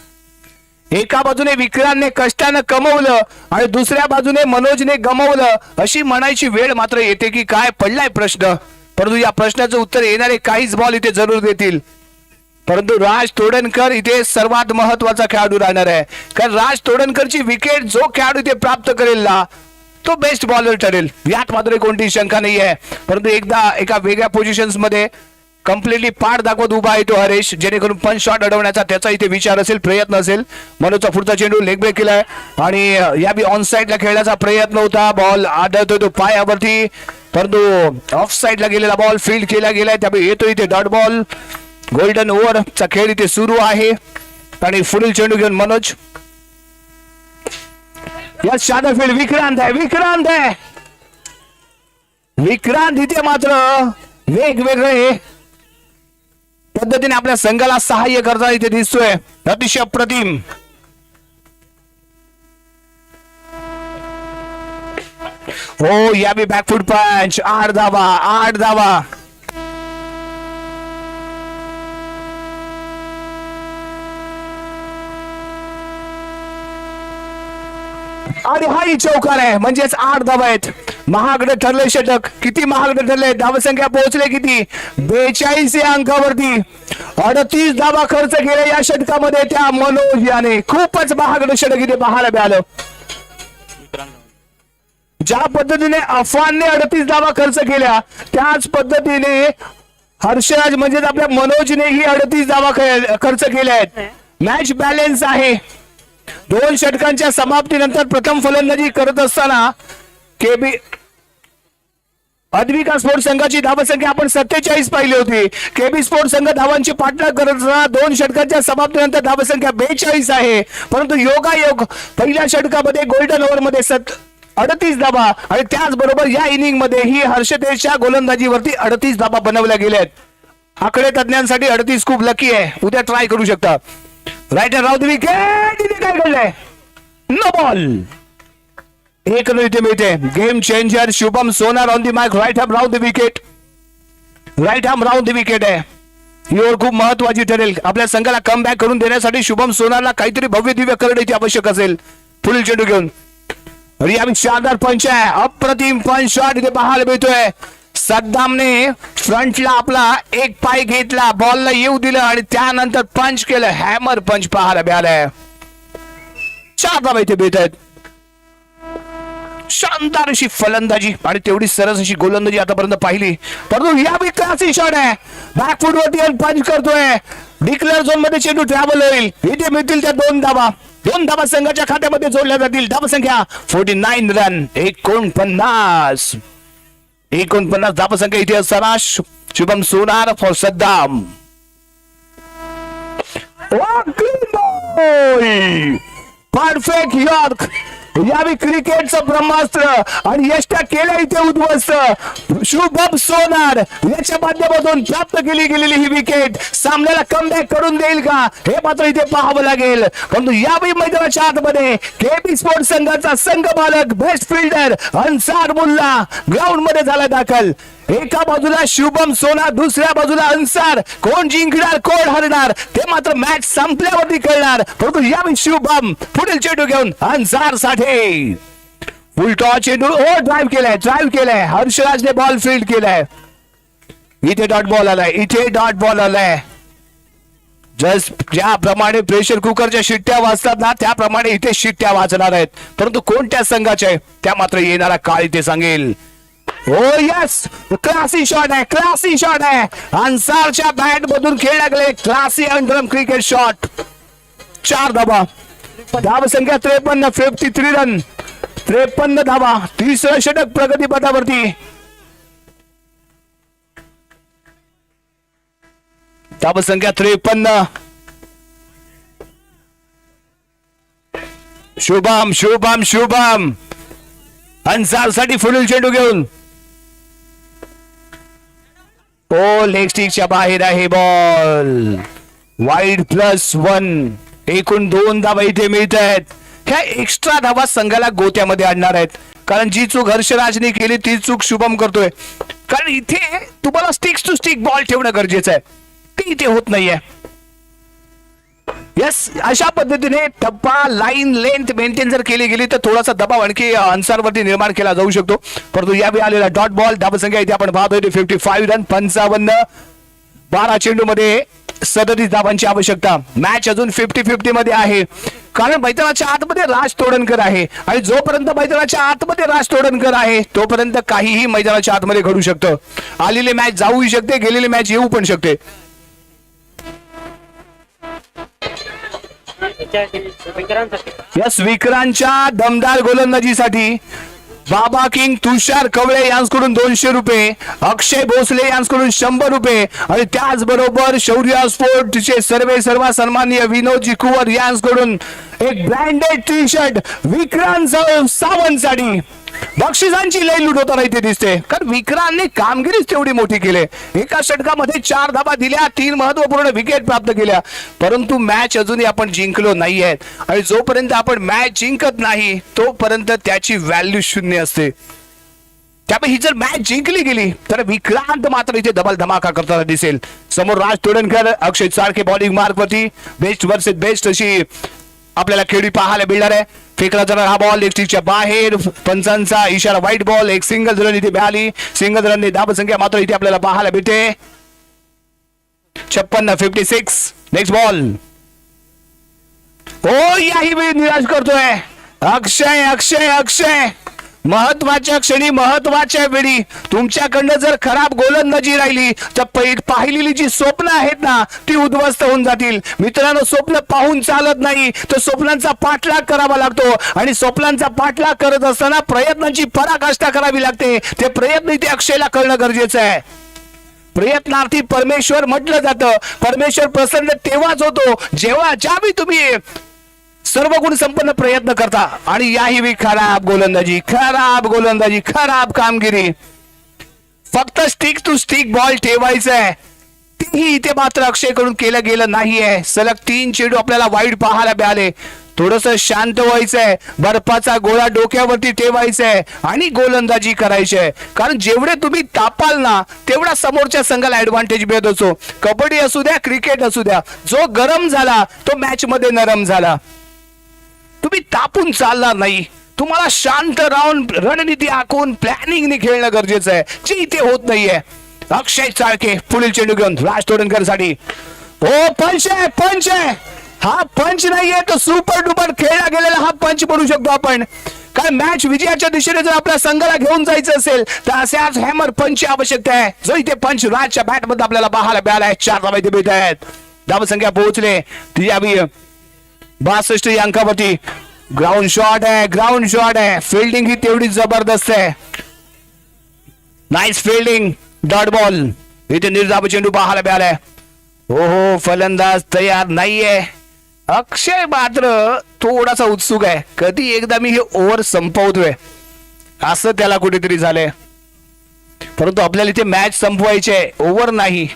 एका बाजूने विक्रांतने कष्टानं कमवलं आणि दुसऱ्या बाजूने मनोजने गमवलं अशी म्हणायची वेळ मात्र येते की काय पडलाय प्रश्न. परंतु या प्रश्नाचं उत्तर येणारे काहीच बॉल इथे जरूर देतील. परंतु राज तोडणकर इथे सर्वात महत्वाचा खेळाडू राहणार आहे. कारण राज तोडणकरची विकेट जो खेळाडू इथे प्राप्त करेल ना तो बेस्ट बॉलर ठरेल, यात मात्र कोणतीही शंका नाही आहे. परंतु एकदा एका वेगळ्या पोझिशन्स मध्ये कम्प्लिटली पाठ दाखवत उभा आहे तो हरेश, जेणेकरून पंच शॉट अडवण्याचा त्याचा इथे विचार असेल, प्रयत्न असेल. मनोजचा पुढचा चेंडू लेग ब्रेक केलाय आणि या बी ऑन साइडला खेळण्याचा प्रयत्न होता. बॉल आदळतोय तो पायावरती, परंतु ऑफ साइडला गेलेला बॉल फील्ड केला गेलाय. त्यामुळे येतो इथे डॉट बॉल. गोल्डन ओव्हरचा खेळ इथे सुरू आहे आणि पुढील चेंडू घेऊन मनोज. या शादा फील्ड विक्रांत आहे, विक्रांत आहे, विक्रांत इथे मात्र वेगवेगळे पद्धतीने आपल्या संघाला सहाय्य करता इथे दिसतोय. अतिशय अप्रतिम. हो या बी बॅकफूट पंच. 8 धावा, 8 धावा. आणि हाही चौकार आहे, म्हणजेच 8 धावा आहेत. महागडे ठरले षटक. किती महागडे ठरले? धावसंख्या पोहोचले किती? 42 या अंकावरती. 38 धावा खर्च केले या षटकामध्ये त्या मनोज याने. खूपच महागडे षटक इथे पाहायला मिळालं. ज्या पद्धतीने अफवानने 38 धावा खर्च केल्या त्याच पद्धतीने हर्षराज म्हणजेच आपल्या मनोजनेही 38 धावा खर्च केल्या आहेत. मॅच बॅलेन्स आहे. 2 षटकांच्या समाप्तीनंतर प्रथम फलंदाजी करत असताना केबी अद्विका स्पोर्ट्स संघाची धावसंख्या आपण 47 पाहिली होती. केबी स्पोर्ट्स संघ धावांची पाठलाग करत असताना 2 षटकांच्या समाप्तीनंतर धावसंख्या 42 आहे. परंतु योगायोग पहिल्या षटकामध्ये गोल्डन ओव्हर मध्ये 38 धावा आणि त्याचबरोबर या इनिंग मध्ये ही हर्षतेजच्या गोलंदाजीवरती 38 धावा बनवल्या गेल्या आहेत. आकडे तज्ञांसाठी 38 खूप लकी आहे. उद्या ट्राय करू शकता. रायटर राऊत विकेट. इथे काय घडलंय? No ball. एक रन इथे मिळते. Game changer Shubham Sonar on the mark. Right arm round the wicket. Right arm round the wicket आहे. ही ओव्हर खूप महत्वाची ठरेल. आपल्या संघाला कम बॅक करून देण्यासाठी शुभम सोनारला काहीतरी भव्य दिव्य करणं इथे आवश्यक असेल. पुढील चेंडू घेऊन रियामी शानदार पंच आहे. अप्रतिम पंच शॉट इथे पाहायला मिळतोय. सद्दामने फ्रंटला आपला एक पाय घेतला, बॉलला येऊ दिलं आणि त्यानंतर पंच केलं. हॅमर पंच पाहायला मिळालाय. 4 धावा इथे मिळत आहेत. शानदार अशी फलंदाजी आणि तेवढी सरस अशी गोलंदाजी आतापर्यंत पाहिली. परंतु या बी क्लासी शॉट आहे. बॅकफूट वरती पंच करतोय. डिक्लेअर झोन मध्ये चेंडू ट्रॅव्हल होईल. इथे मिळतील त्या 2 धावा. 2 धावा संघाच्या खात्यामध्ये जोडल्या जातील. धावसंख्या 49 रन. 49 धावसंख्या इथे असताना Shubham Sonar for Saddam. Perfect yorker. यावी क्रिकेटचं ब्रह्मास्त्र आणि यष्टा केलं इथे उद्ध्वस्त. शुभम सोनार याच्या माध्यमातून प्राप्त केली गेलेली ही विकेट सामन्याला कमबॅक करून देईल का हे मात्र इथे पाहावं लागेल. परंतु यावेळी मैदानाच्या आतमध्ये केबी स्पोर्ट्स संघाचा संघ मालक best fielder Ansar Mulla ground मध्ये झाला दाखल. एका बाजूला शुभम सोनार, दुसऱ्या बाजूला अन्सार. कोण जिंकणार कोण हरणार ते मात्र मॅच संपल्यावरती कळणार. परंतु यावेळी शुभम पुढील चेंडू घेऊन अन्सार साठी फुल टॉस चेंडू ड्राईव्ह केलाय. हर्षराजने बॉल फील्ड केलाय. इथे डॉट बॉल आलाय. इथे डॉट बॉल आलाय. जस्ट ज्याप्रमाणे प्रेशर कुकरच्या शिट्ट्या वाजतात ना त्याप्रमाणे इथे शिट्ट्या वाजणार आहेत. परंतु कोणत्या संघाच्या आहे त्या मात्र येणारा काळ इथे सांगेल. हो यस, क्लासी शॉट आहे. क्लासी शॉट आहे. अन्सारच्या बॅट मधून खेळला गेले क्लासी अंडरम क्रिकेट शॉट. 4 धावा. धाव संख्या 53. 53 रन. 53 धावा. 30 षटक प्रगतीपथावरती. धाव संख्या 53. शुभम अन्सार साठी फुल चेंडू घेऊन. ओ लेग स्टिकच्या बाहेर आहे बॉल. वाईड +1. एकूण 2 धावा इथे मिळत आहेत. ह्या एक्स्ट्रा धावा संघाला गोत्यामध्ये आणणार आहेत. कारण जी चूक हर्षराजने केली ती चूक शुभम करतोय. कारण इथे तुम्हाला स्टिक्स टू स्टिक बॉल ठेवणं गरजेचं आहे. ते इथे होत नाहीये. यस, अशा पद्धतीने टप्पा लाईन लेंथ मेंटेन जर केली गेली तर थोडासा दबाव आणखी अंसारवरती निर्माण केला जाऊ शकतो. परंतु यावेळी आलेला डॉट बॉल, धावसंख्या इथे आपण पाहतोय 55 रन, 55 12 चेंडू मध्ये 37 धावांची आवश्यकता. मॅच अजून 50-50 मध्ये आहे, कारण मैदानाच्या आतमध्ये राज तोडणकर आहे आणि जोपर्यंत मैदानाच्या आतमध्ये राज तोडणकर आहे तोपर्यंत काहीही मैदानाच्या आतमध्ये घडू शकतं. आलेली मॅच जाऊही शकते, गेलेली मॅच येऊ पण शकते. यस, विक्रांतच्या दमदार गोलंदाजीसाठी बाबा किंग तुषार कवळे यांच्याकडून 200 रुपये, अक्षय भोसले यांच्याकडून 100 रुपये आणि त्याचबरोबर शौर्य स्पोर्टचे सर्व सन्माननीय विनोदजी कुवर यांच्याकडून एक ब्रँडेड टी शर्ट विक्रांत सावंतसाठी. बक्षिसांची लई लूट होताना इथे दिसते, कारण विक्रांतने कामगिरीच तेवढी मोठी केली. एका षटकामध्ये 4 धावा दिल्या, 3 महत्वपूर्ण विकेट प्राप्त केल्या, परंतु मॅच अजूनही आपण जिंकलो नाहीये आणि जोपर्यंत आपण मॅच जिंकत नाही तोपर्यंत त्याची व्हॅल्यू 0 असते. त्यामुळे ही जर मॅच जिंकली गेली तर विक्रांत मात्र इथे डबल धमाका करताना दिसेल. समोर राज तोडणकर, अक्षय सारखे बॉलिंग मार्कवरती बेस्ट वर्सेस बेस्ट अशी आपल्याला खेळी पाहायला मिळणार आहे. फेकला जाणार हा बॉल लेग बाहेर, पंचांचा इशारा व्हाईट बॉल. एक सिंगल रन इथे मिळाली, सिंगल रनने धावसंख्या मात्र इथे आपल्याला पाहायला मिळते 56. Next ball. हो, याही वेळी निराश करतोय अक्षय. अक्षय अक्षय महत्वाच्या क्षणी, महत्वाच्या वेळी तुमच्याकडनं जर खराब गोलंदाजी राहिली तर पाहिलेली जी स्वप्न आहेत ना ती उद्ध्वस्त होऊन जातील. मित्रांनो, स्वप्न पाहून चालत नाही, तर स्वप्नांचा पाठलाग करावा लागतो आणि स्वप्नांचा पाठलाग करत असताना प्रयत्नांची पराकाष्ठा करावी लागते. ते प्रयत्न इथे अक्षयला कळणं गरजेचं आहे. प्रयत्नार्थी परमेश्वर म्हटलं जातं. परमेश्वर प्रसन्न तेव्हाच होतो जेव्हा ज्यावेळी तुम्ही सर्व गुण संपन्न प्रयत्न करता. आणि याही खराब गोलंदाजी, खराब कामगिरी. फक्त स्टिक टू स्टिक बॉल ठेवायचंय, तीही इथे मात्र अक्षयकडून केलं गेलं नाहीये. सलग 3 चेंडू आपल्याला वाईट पाहायला मिळाले. थोडस शांत व्हायचंय, बर्फाचा गोळा डोक्यावरती ठेवायचंय आणि गोलंदाजी करायचंय, कारण जेवढे तुम्ही तापाल ना तेवढा समोरच्या संघाला ऍडव्हान्टेज मिळत असो. कबड्डी असू द्या, क्रिकेट असू द्या, जो गरम झाला तो मॅच मध्ये नरम झाला. तुम्ही तापून चालणार नाही, तुम्हाला शांत राहून रणनीती आखून प्लॅनिंगने खेळणं गरजेचं आहे, जे इथे होत नाहीये. अक्षय चाळके पुढील चेंडू घेऊन राज तोडणकर साठी. हो, पंच आहे. हा पंच नाहीये, तो सुपर डुपर खेळला गेलेला हा पंच म्हणू शकतो आपण. कारण मॅच विजयाच्या दिशेने जर आपल्या संघाला घेऊन जायचं असेल तर अशाच हॅमर पंचची आवश्यकता आहे, जो इथे पंच राजच्या बॅट मध्ये आपल्याला पाहायला मिळाला आहे. 4 धावा इथे मिळत आहेत. धावसंख्या पोहोचले ती यावी 62 या अंकावरती. ग्राउंड शॉट आहे. फिल्डिंग ही तेवढी जबरदस्त आहे. Nice fielding. Dot ball. इथे निर्धाव चेंडू पाहायला मिळालाय. हो, फलंदाज तयार नाहीये. अक्षय मात्र थोडासा उत्सुक आहे, कधी एकदा मी हे ओव्हर संपवतोय असं त्याला कुठेतरी झालंय. परंतु आपल्याला इथे मॅच संपवायची आहे, ओव्हर नाही.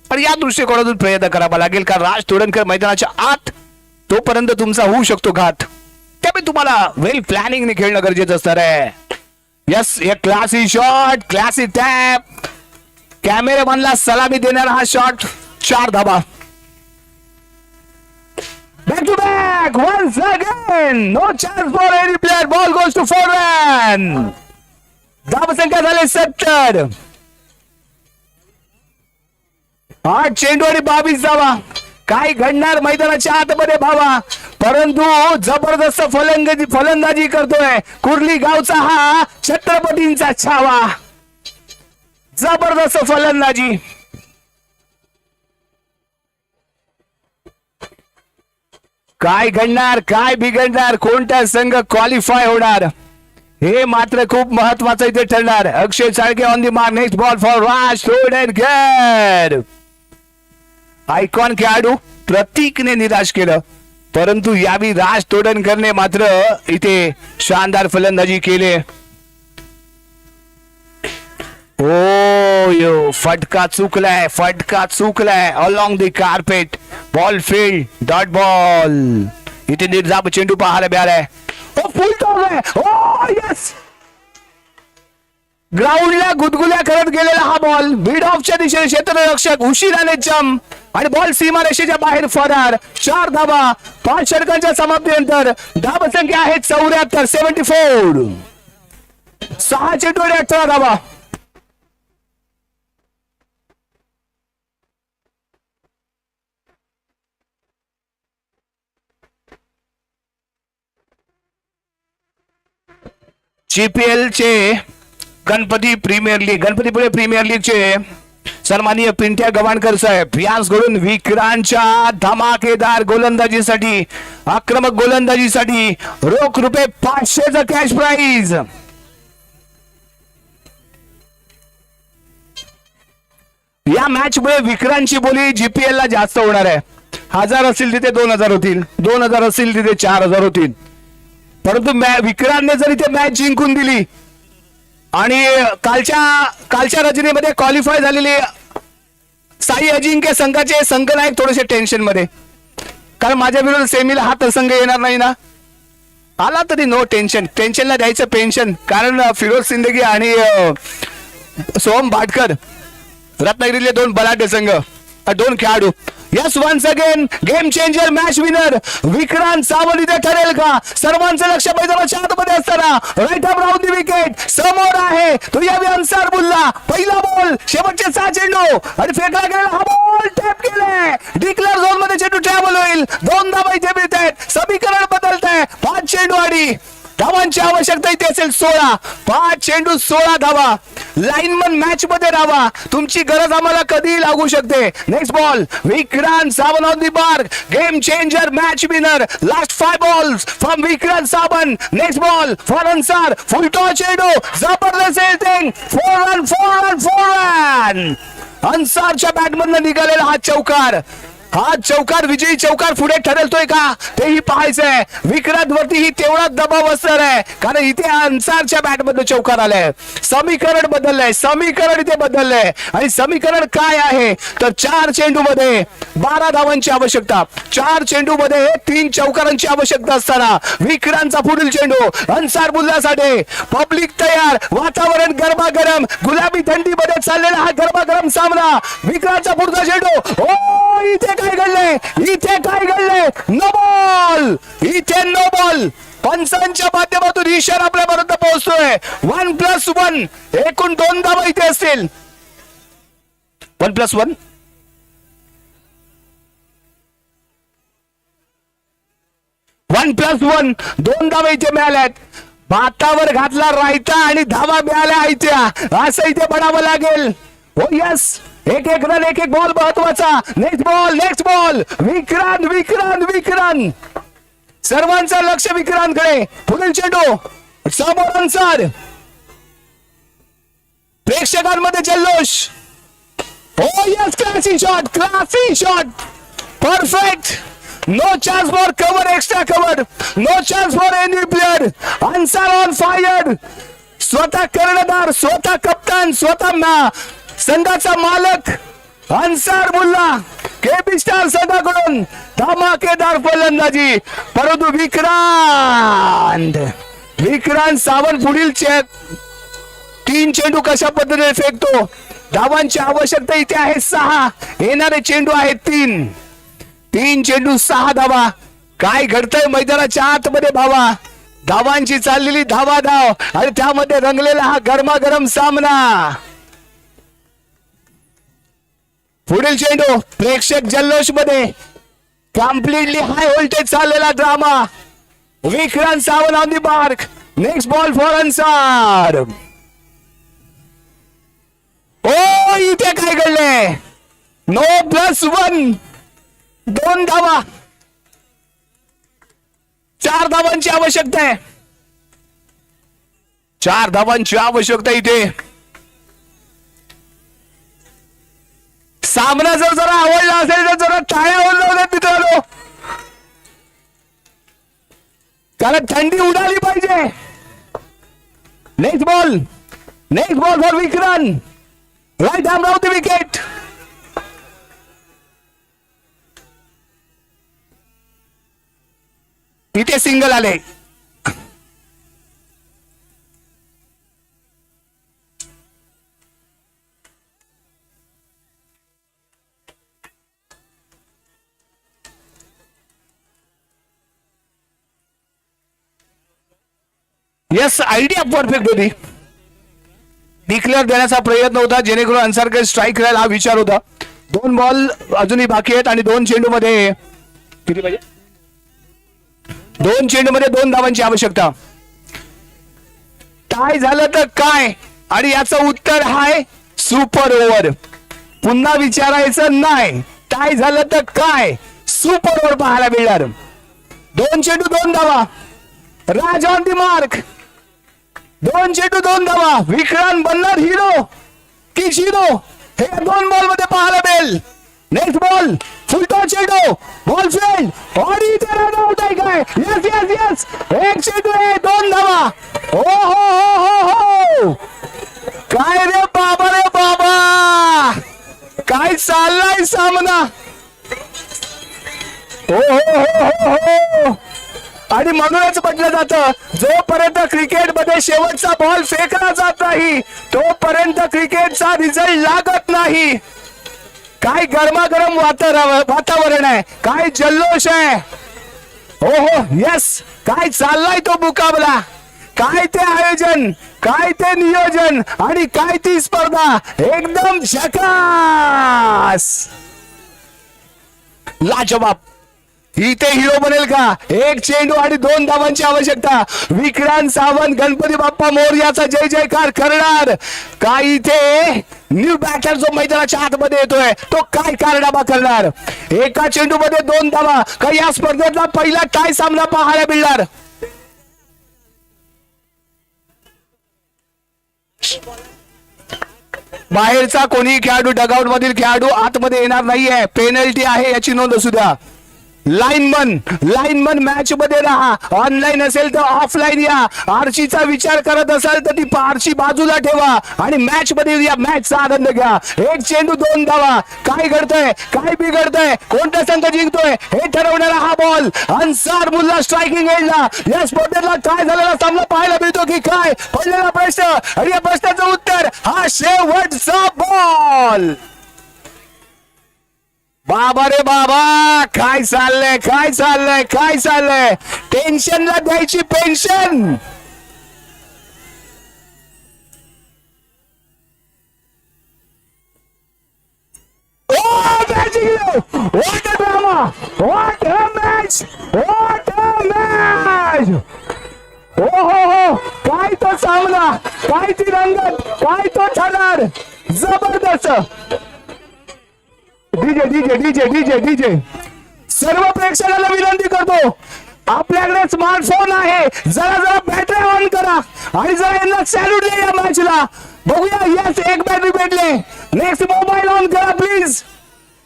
पण या दृष्टिकोनातून प्रयत्न करावा लागेल, कारण राज तोडणकर मैदानाच्या आत तोपर्यंत तुमचा होऊ शकतो घात. त्यामुळे तुम्हाला वेल प्लॅनिंगने खेळणं गरजेचं असणार आहे. यस, एक क्लासी शॉट, क्लासी टॅप. कॅमेरामॅनला सलामी देणारा हा शॉट. 4 धावा. Back to back once again. No chance for any player. Ball goes to 4 run. धावसंख्या झाले 70. 8 चेंडू आणि 22 धावा. काय घडणार मैदानाच्या आतमध्ये भावा, परंतु जबरदस्त फलंदाजी करतोय कुर्ली गावचा हा छत्रपतींचा छावा. जबरदस्त फलंदाजी. काय घडणार, काय बिघडणार, कोणता संघ क्वालिफाय होणार हे मात्र खूप महत्वाचं इथे ठरणार. Akshay Chalke on the mark. Next ball for Raj Todankar. Icon खेळाडू प्रतीकने निराश केलं, परंतु यावी राज तोडणकरने मात्र इथे शानदार फलंदाजी केले. ओ फटका चुकलाय along the carpet. Ball field. Dot ball. इथे निर्धाव चेंडू पाहायला मिळालाय. फुल टॉस आहे. ओ यस, ग्राउंडला गुदगुल्या करत गेलेला हा बॉल मिड ऑफच्या दिशेने क्षेत्ररक्षक उशिराने जम्प आणि बॉल सीमारेषेच्या बाहेर फरार. 4 धावा 5 षटकांच्या समाप्तीनंतर. धाव संख्या आहे 74 74. 6 चेंडू आणि 18 धावा. GPL चे गणपतीपुळे प्रीमियर लीग चे सन्माननीय पिंट्या गव्हाणकर साहेब यांकडून विक्रांतच्या धमाकेदार गोलंदाजीसाठी, आक्रमक गोलंदाजीसाठी रोख रुपये 500चं कॅश प्राइज. या मॅच मुळे विक्रांतची बोली GPL ला जास्त होणार आहे. 1000 असतील तिथे 2000 होतील, 2000 असतील तिथे 4000 होतील. परंतु विक्रांतने जर इथे मॅच जिंकून दिली आणि कालच्या रजनीमध्ये क्वालिफाय झालेले साई अजिंक्य संघाचे संघनायक थोडेसे टेन्शन मध्ये, कारण माझ्या विरुद्ध सेमीला हा प्रसंग येणार नाही ना. आला तरी नो टेन्शन, टेन्शनला द्यायचं पेन्शन. कारण फिरोज सिंदगी आणि सोहम भाटकर रत्नागिरीतले 2 बलाढ्य संघ, 2 खेळाडू. Yes once again game changer match winner Vikrant Sawant इथे ठरेल का? सर्वांचं लक्ष मैदानाच्या आतमध्ये असताना right arm round the wicket समोर आहे. तो यावी अन्सारबुल्ला. पहिला बॉल, शेवटचे 6 चेंडू आणि फेकला गेला हा बॉल टॅप केलाय. डिक्लेअर झोन मध्ये चेंडू ट्रॅव्हल होईल. 2 धावा इथे मिळत आहेत. समीकरण बदलत आहे. 5 चेंडू आणि धावांची आवश्यकता इथे असेल 16. 5 चेंडू 16 धावा. लाईनमन मॅच मध्ये राहा, तुमची गरज आम्हाला कधीही लागू शकते. Next ball Vikrant Sawant on the mark. Game changer match winner. Last 5 balls from Vikrant Sawant. Next ball for Ansar. Full toss चेंडू जबरदस्त हिटिंग. 4 run 4 run 4 run. अन्सारच्या बॅटमधनं निघालेला हा चौकार. हा चौकार विजयी चौकार पुढे ठरलतोय का तेही पाहायचंय. विक्रांत वरतीही तेवढा दबाव असणार आहे, कारण इथे अन्सारच्या बॅट मध्ये चौकार आलाय. समीकरण बदललंय, समीकरण इथे बदललंय. आणि समीकरण काय आहे तर 4 चेंडू मध्ये 12 धावांची आवश्यकता. 4 चेंडू मध्ये 3 चौकारांची आवश्यकता असताना विक्रांतचा पुढील चेंडू अन्सारबुल्लासाठी. पब्लिक तयार, वातावरण गरमागरम, गुलाबी थंडीमध्ये चाललेला हा गरमागरम सामना. विक्रांतचा पुढचा चेंडू. ओ इथे काय घडलंय, इथे काय घडलंय? नो बॉल, इथे नो बॉल. पंचांच्या माध्यमातून इशारा आपल्या पर्यंत पोहोचतोय. 1+1 एकूण 2 धावा इथे असतील. 1+1 1+1 2 धावा इथे मिळाल्यात. भातावर घातला रायता आणि धावा मिळाल्या इथे, असं इथे म्हणावं लागेल. हो यस, एक रन एक बॉल महत्वाचा. Next ball Vikrant Vikrant Vikrant. सर्वांचं लक्ष विक्रांतकडे. पुढील चेंडू समोर अन्सार. प्रेक्षकांमध्ये जल्लोष. हो yes, classy shot perfect. No chance for cover, extra cover. No chance for any player. Ansar on fire. स्वतः कर्णधार, स्वतः कप्तान, स्वतः संघाचा मालक अन्सारबुल्ला. केबी स्टार संघाकडून धमाकेदार फलंदाजी. परंतु विक्रांत सावंत पुढील 3 चेंडू कशा पद्धतीने फेकतो. धावांची आवश्यकता इथे आहे 6. येणारे चेंडू आहेत 3 चेंडू 6 धावा. काय घडतंय मैदानाच्या आतमध्ये भावा? धावांची चाललेली धावाधाव आणि त्यामध्ये रंगलेला हा गरमागरम सामना. पुढील चेंडू प्रेक्षक जल्लोष मध्ये. कम्प्लिटली हाय व्होल्टेज चाललेला drama. Vikrant Sawant on the mark. Next ball for Ansar. ओ इथे काय घडले? नो +1 2 धावा. 4 धावांची आवश्यकता आहे. 4 धावांची आवश्यकता इथे. सामना जरा आवडला असेल तर जरा टाळ्या वाजवल्या मित्रांनो, कारण थंडी उडाली पाहिजे. Next ball for Vikrant. Right arm round the wicket. इथे सिंगल आले. यस, आयडिया परफेक्ट होती. डिक्लेअर देण्याचा प्रयत्न होता जेणेकरून अन्सारकडे स्ट्राईक राहील हा विचार होता. 2 बॉल अजूनही बाकी आहेत आणि 2 चेंडूमध्ये किती पाहिजे? 2 चेंडूमध्ये 2 धावांची आवश्यकता. काय झालं तर काय, आणि याचं उत्तर हाय सुपर ओव्हर. पुन्हा विचारायचं नाही, काय झालं तर काय, सुपर ओव्हर पाहायला मिळणार. 2 चेंडू 2 धावा. राज ऑन दी मार्क. 2 चेंडू 2 धावा. विक्रांत बनणार हिरो की झिरो हे 2 बॉल मध्ये पाहायला मिळेल. नेक्स्ट बॉल फुलटॉस चेंडू, बॉल फील्ड आणि त्याला आउट आहे काय? यस यस यस, 1 चेंडू आहे 2 धावा. ओ हो हो हो हो, काय रे बाबा, रे बाबा, काय चाललाय सामना. हो हो हो हो हो, आणि म्हणूनच म्हटलं जातं जोपर्यंत क्रिकेटमध्ये शेवटचा बॉल फेकला जात नाही तोपर्यंत क्रिकेटचा रिझल्ट लागत नाही. काय गरमागरम वातावरण आहे, काय जल्लोष आहे. हो हो यस, काय चाललाय तो मुकाबला, काय ते आयोजन, काय ते नियोजन आणि काय ती स्पर्धा, एकदम झकास. लाजवाब. इथे हिरो बनेल का? 1 चेंडू आणि 2 धावांची आवश्यकता. विक्रांत सावंत गणपती बाप्पा मोरयाचा जय जयकार करणार. काय इथे न्यू बॅटर जो मैदानाच्या आतमध्ये येतोय तो काय कारनामा करणार. एका चेंडू मध्ये 2 धावा. का या स्पर्धेतला पहिला टाय सामना पाहायला मिळणार. बाहेरचा कोणी खेळाडू, डगआउट मधील खेळाडू आतमध्ये येणार नाहीये. पेनल्टी आहे याची नोंद असू द्या. लाईनमन मॅच मध्ये राहा. ऑनलाईन असेल तर ऑफलाईन या. आरशीचा विचार करत असाल तर ती आरशी बाजूला ठेवा आणि मॅच मध्ये या, मॅचचा आनंद घ्या. 1 चेंडू 2 धावा. काय घडतंय, काय बिघडतंय, कोणता संघ जिंकतोय हे ठरवणारा हा बॉल. अन्सार मुल्ला स्ट्रायकिंग एंडला. या स्पर्धेतला काय झालेला सामना पाहायला मिळतो की काय, पडलेला प्रश्न आणि या प्रश्नाचं उत्तर हा शेवटचा बॉल. बाबा रे बाबा, काय चाललंय, काय चाललंय, काय चाललंय. टेन्शनला द्यायची pension. What a drama! What a match! What a match! हो हो हो, काय तो सामना, काय ती रंगत, काय तो थरार, जबरदस्त. DJ DJ DJ DJ DJ सर्व प्रेक्षकांना विनंती करतो, आपल्याकडे स्मार्टफोन आहे, जरा जरा बॅटरी ऑन करा आणि जरा यांना सॅल्यूट द्या या मॅचला. बघूया, यस, 1 बॅटरी भेटले. नेक्स्ट मोबाईल ऑन करा प्लीज.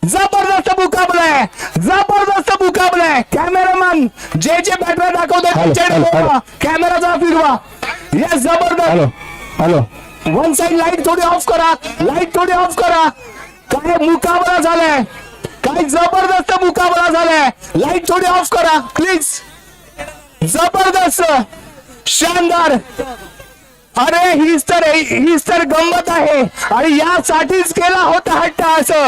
जबरदस्त मुकाबला आहे, जबरदस्त मुकाबला आहे. कॅमेरामॅन जे जे बॅटरी दाखवतो कॅमेराचा फिरवा. यस, जबरदस्त. हॅलो, वन साइड लाईट थोडी ऑफ करा, लाईट थोडी ऑफ करा. काय मुकाबला झालाय, काय जबरदस्त मुकाबला झालाय. लाईट थोडी ऑफ करा प्लीज. जबरदस्त, शानदार. अरे हीच तर गंमत आहे आणि यासाठीच केला होता हट्ट असं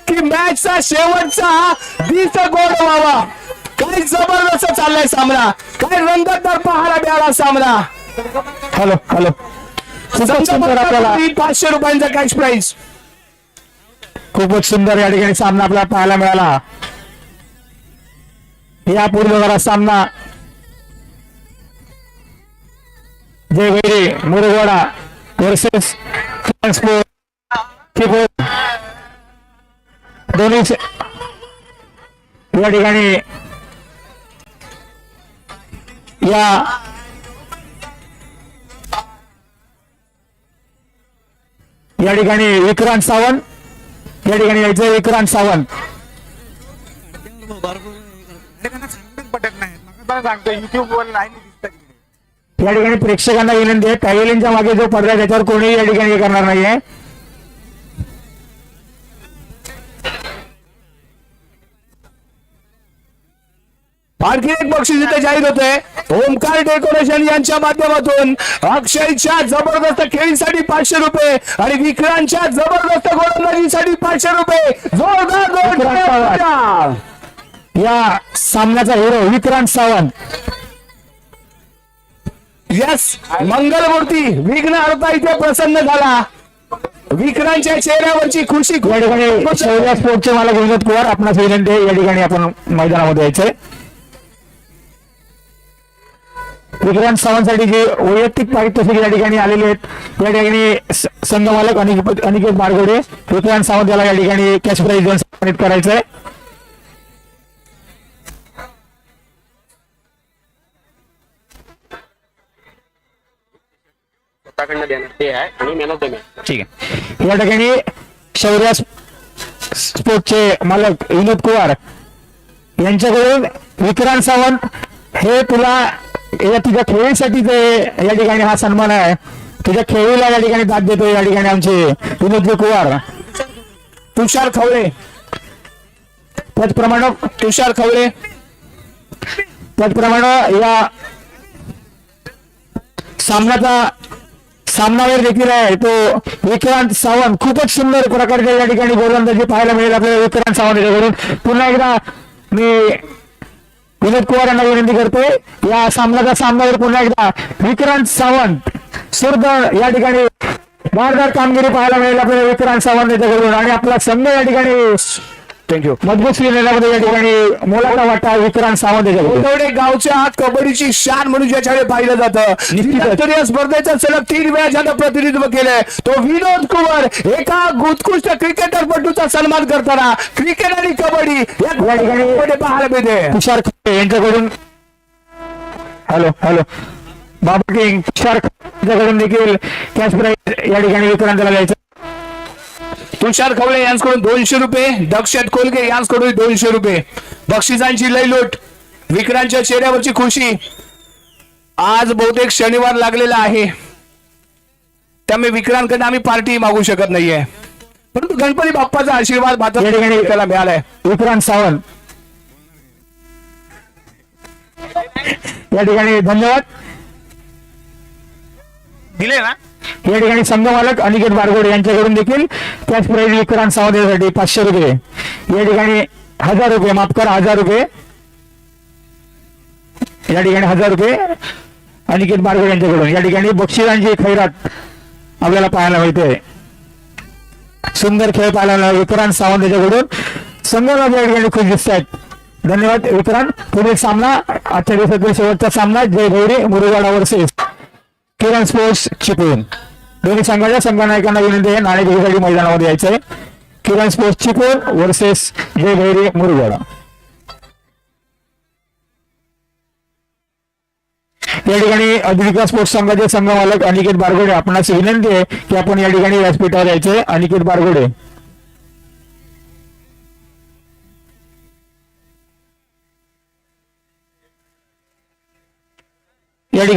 की मॅचचा शेवटचा दिस गोल व्हावा. काय जबरदस्त चाललाय सामना, काय रंगतदार पाहायला मिळाला सामना. हॅलो हॅलो, आपल्याला 500 रुपयांचा कॅश प्राइज. खूपच सुंदर या ठिकाणी सामना आपल्याला पाहायला मिळाला. यापूर्वी जरा सामना जयगैरी मुरगोडा वर्सेस दोन्ही या ठिकाणी या ठिकाणी विक्रांत सावंत, या ठिकाणी यायचं विक्रांत सावंत. या ठिकाणी प्रेक्षकांना विनंती आहे, टायलिंगच्या मागे जो पडदा त्याच्यावर कोणीही या ठिकाणी हे करणार नाहीये. आणखी एक बक्षीस इथे जाहीर होते. ओमकार डेकोरेशन यांच्या माध्यमातून अक्षयच्या जबरदस्त खेळीसाठी 500 रुपये आणि विक्रांतच्या जबरदस्त गोलंदाजीसाठी 500 रुपये. जोरदार या सामन्याचा हिरो विक्रांत सावंत. यस, मंगलमूर्ती विघ्नहर्ता इथे प्रसन्न झाला. विक्रांतच्या चेहऱ्यावरची खुशी या ठिकाणी शौर्य स्पोर्टचे मालक विनोद कुमार आपणास विनंती आहे या ठिकाणी आपण मैदानामध्ये यायचंय. विक्रांत सावंतसाठी जे वैयक्तिक पारितोषिक या ठिकाणी आलेले आहेत या ठिकाणी संघ मालक अनिकेत बारगोडे विक्रांत सावंत याला या ठिकाणी कॅश प्राईज देऊन सन्मानित करायचंय. ते आहे आणि मॅन ऑफ द मॅच. ठीक आहे. या ठिकाणी शौर्य स्पोर्टचे मालक विनोद कुमार यांच्याकडून विक्रांत सावंत हे तुला तुझ्या खेळीसाठी या ठिकाणी हा सन्मान आहे. तुझ्या खेळीला या ठिकाणी दाद देतो या ठिकाणी आमचे विनोद कुमार. तुषार खवळे, त्याचप्रमाणे तुषार खवळे या सामनावीर देखील आहे तो विक्रांत सावंत. खूपच सुंदर प्रकारच्या या ठिकाणी गोलंदाजी पाहायला मिळेल आपल्याला विक्रांत सावंत याच्याकडून. पुन्हा एकदा मी विनोद कुमार यांना विनंती करतोय या सामनावीर पुन्हा एकदा विक्रांत सावंत सुरदळ या ठिकाणी धारदार कामगिरी पाहायला मिळेल आपल्याला विक्रांत सावंत याच्याकडून. आणि आपला संघ या ठिकाणी थँक्यू मजबूत श्रीनगरमध्ये या ठिकाणी मोलाचा वाटा विक्रांत सावंत याच्याकडून. उदवडे गावच्या कबड्डीची शान म्हणून ज्याच्याकडे पाहिलं जातं. राष्ट्रीय स्पर्धेचं सलग 3 वेळा ज्यानं प्रतिनिधित्व केलंय तो विनोद कुमार एका उत्कृष्ट क्रिकेटपटूचा सन्मान करताना क्रिकेट आणि कबड्डी या ठिकाणी पाहायला मिळते. तुषार खरे यांच्याकडून हॅलो बाबा किंग तुषार यांच्याकडून देखील कॅश प्राईज या ठिकाणी विक्रांतला द्यायचं. तुषार खवळे यांच्याकडून 200 रुपये, दक्षत कोलगे यांच्याकडून 200 रुपये. बक्षिसांची लयलूट, विक्रांतच्या चेहऱ्यावरची खुशी. आज बहुतेक शनिवार लागलेला आहे त्यामुळे विक्रांतकडे आम्ही पार्टी मागू शकत नाहीये, परंतु गणपती बाप्पाचा आशीर्वाद मात्र या ठिकाणी त्याला मिळालाय. विक्रांत सावंत या ठिकाणी धन्यवाद दिले ना. या ठिकाणी संघ मालक अनिकेत बारगोडे यांच्याकडून देखील कॅश प्राईज विक्रांत सावंत यासाठी 500 रुपये. या ठिकाणी 1000 रुपये, माफ करा 1000 रुपये, या ठिकाणी 1000 रुपये अनिकेत बारगोडे यांच्याकडून. या ठिकाणी बक्षिसांची खैरात आपल्याला पाहायला मिळते. सुंदर खेळ पाहायला मिळाला विक्रांत सावंत याच्याकडून. संघाला या ठिकाणी खुश दिसत आहेत. धन्यवाद विक्रांत. पुढील सामना आजच्या दिवसातील शेवटचा सामना जय भैरी मुरुगाडा वर्सेस किरण स्पोर्ट्स चिपळूण. दोन्ही संघाच्या संघनायकांना विनंती आहे नाणेफेकीसाठी मैदानामध्ये यायचंय. किरण स्पोर्ट्स चिपळूण वर्सेस जय भैरी मुरुगाडा. या ठिकाणी अद्विका स्पोर्ट्स संघाचे संघ मालक अनिकेत बारगोडे आपणास विनंती आहे की आपण या ठिकाणी व्यासपीठावर यायचंय. अनिकेत बारगोडे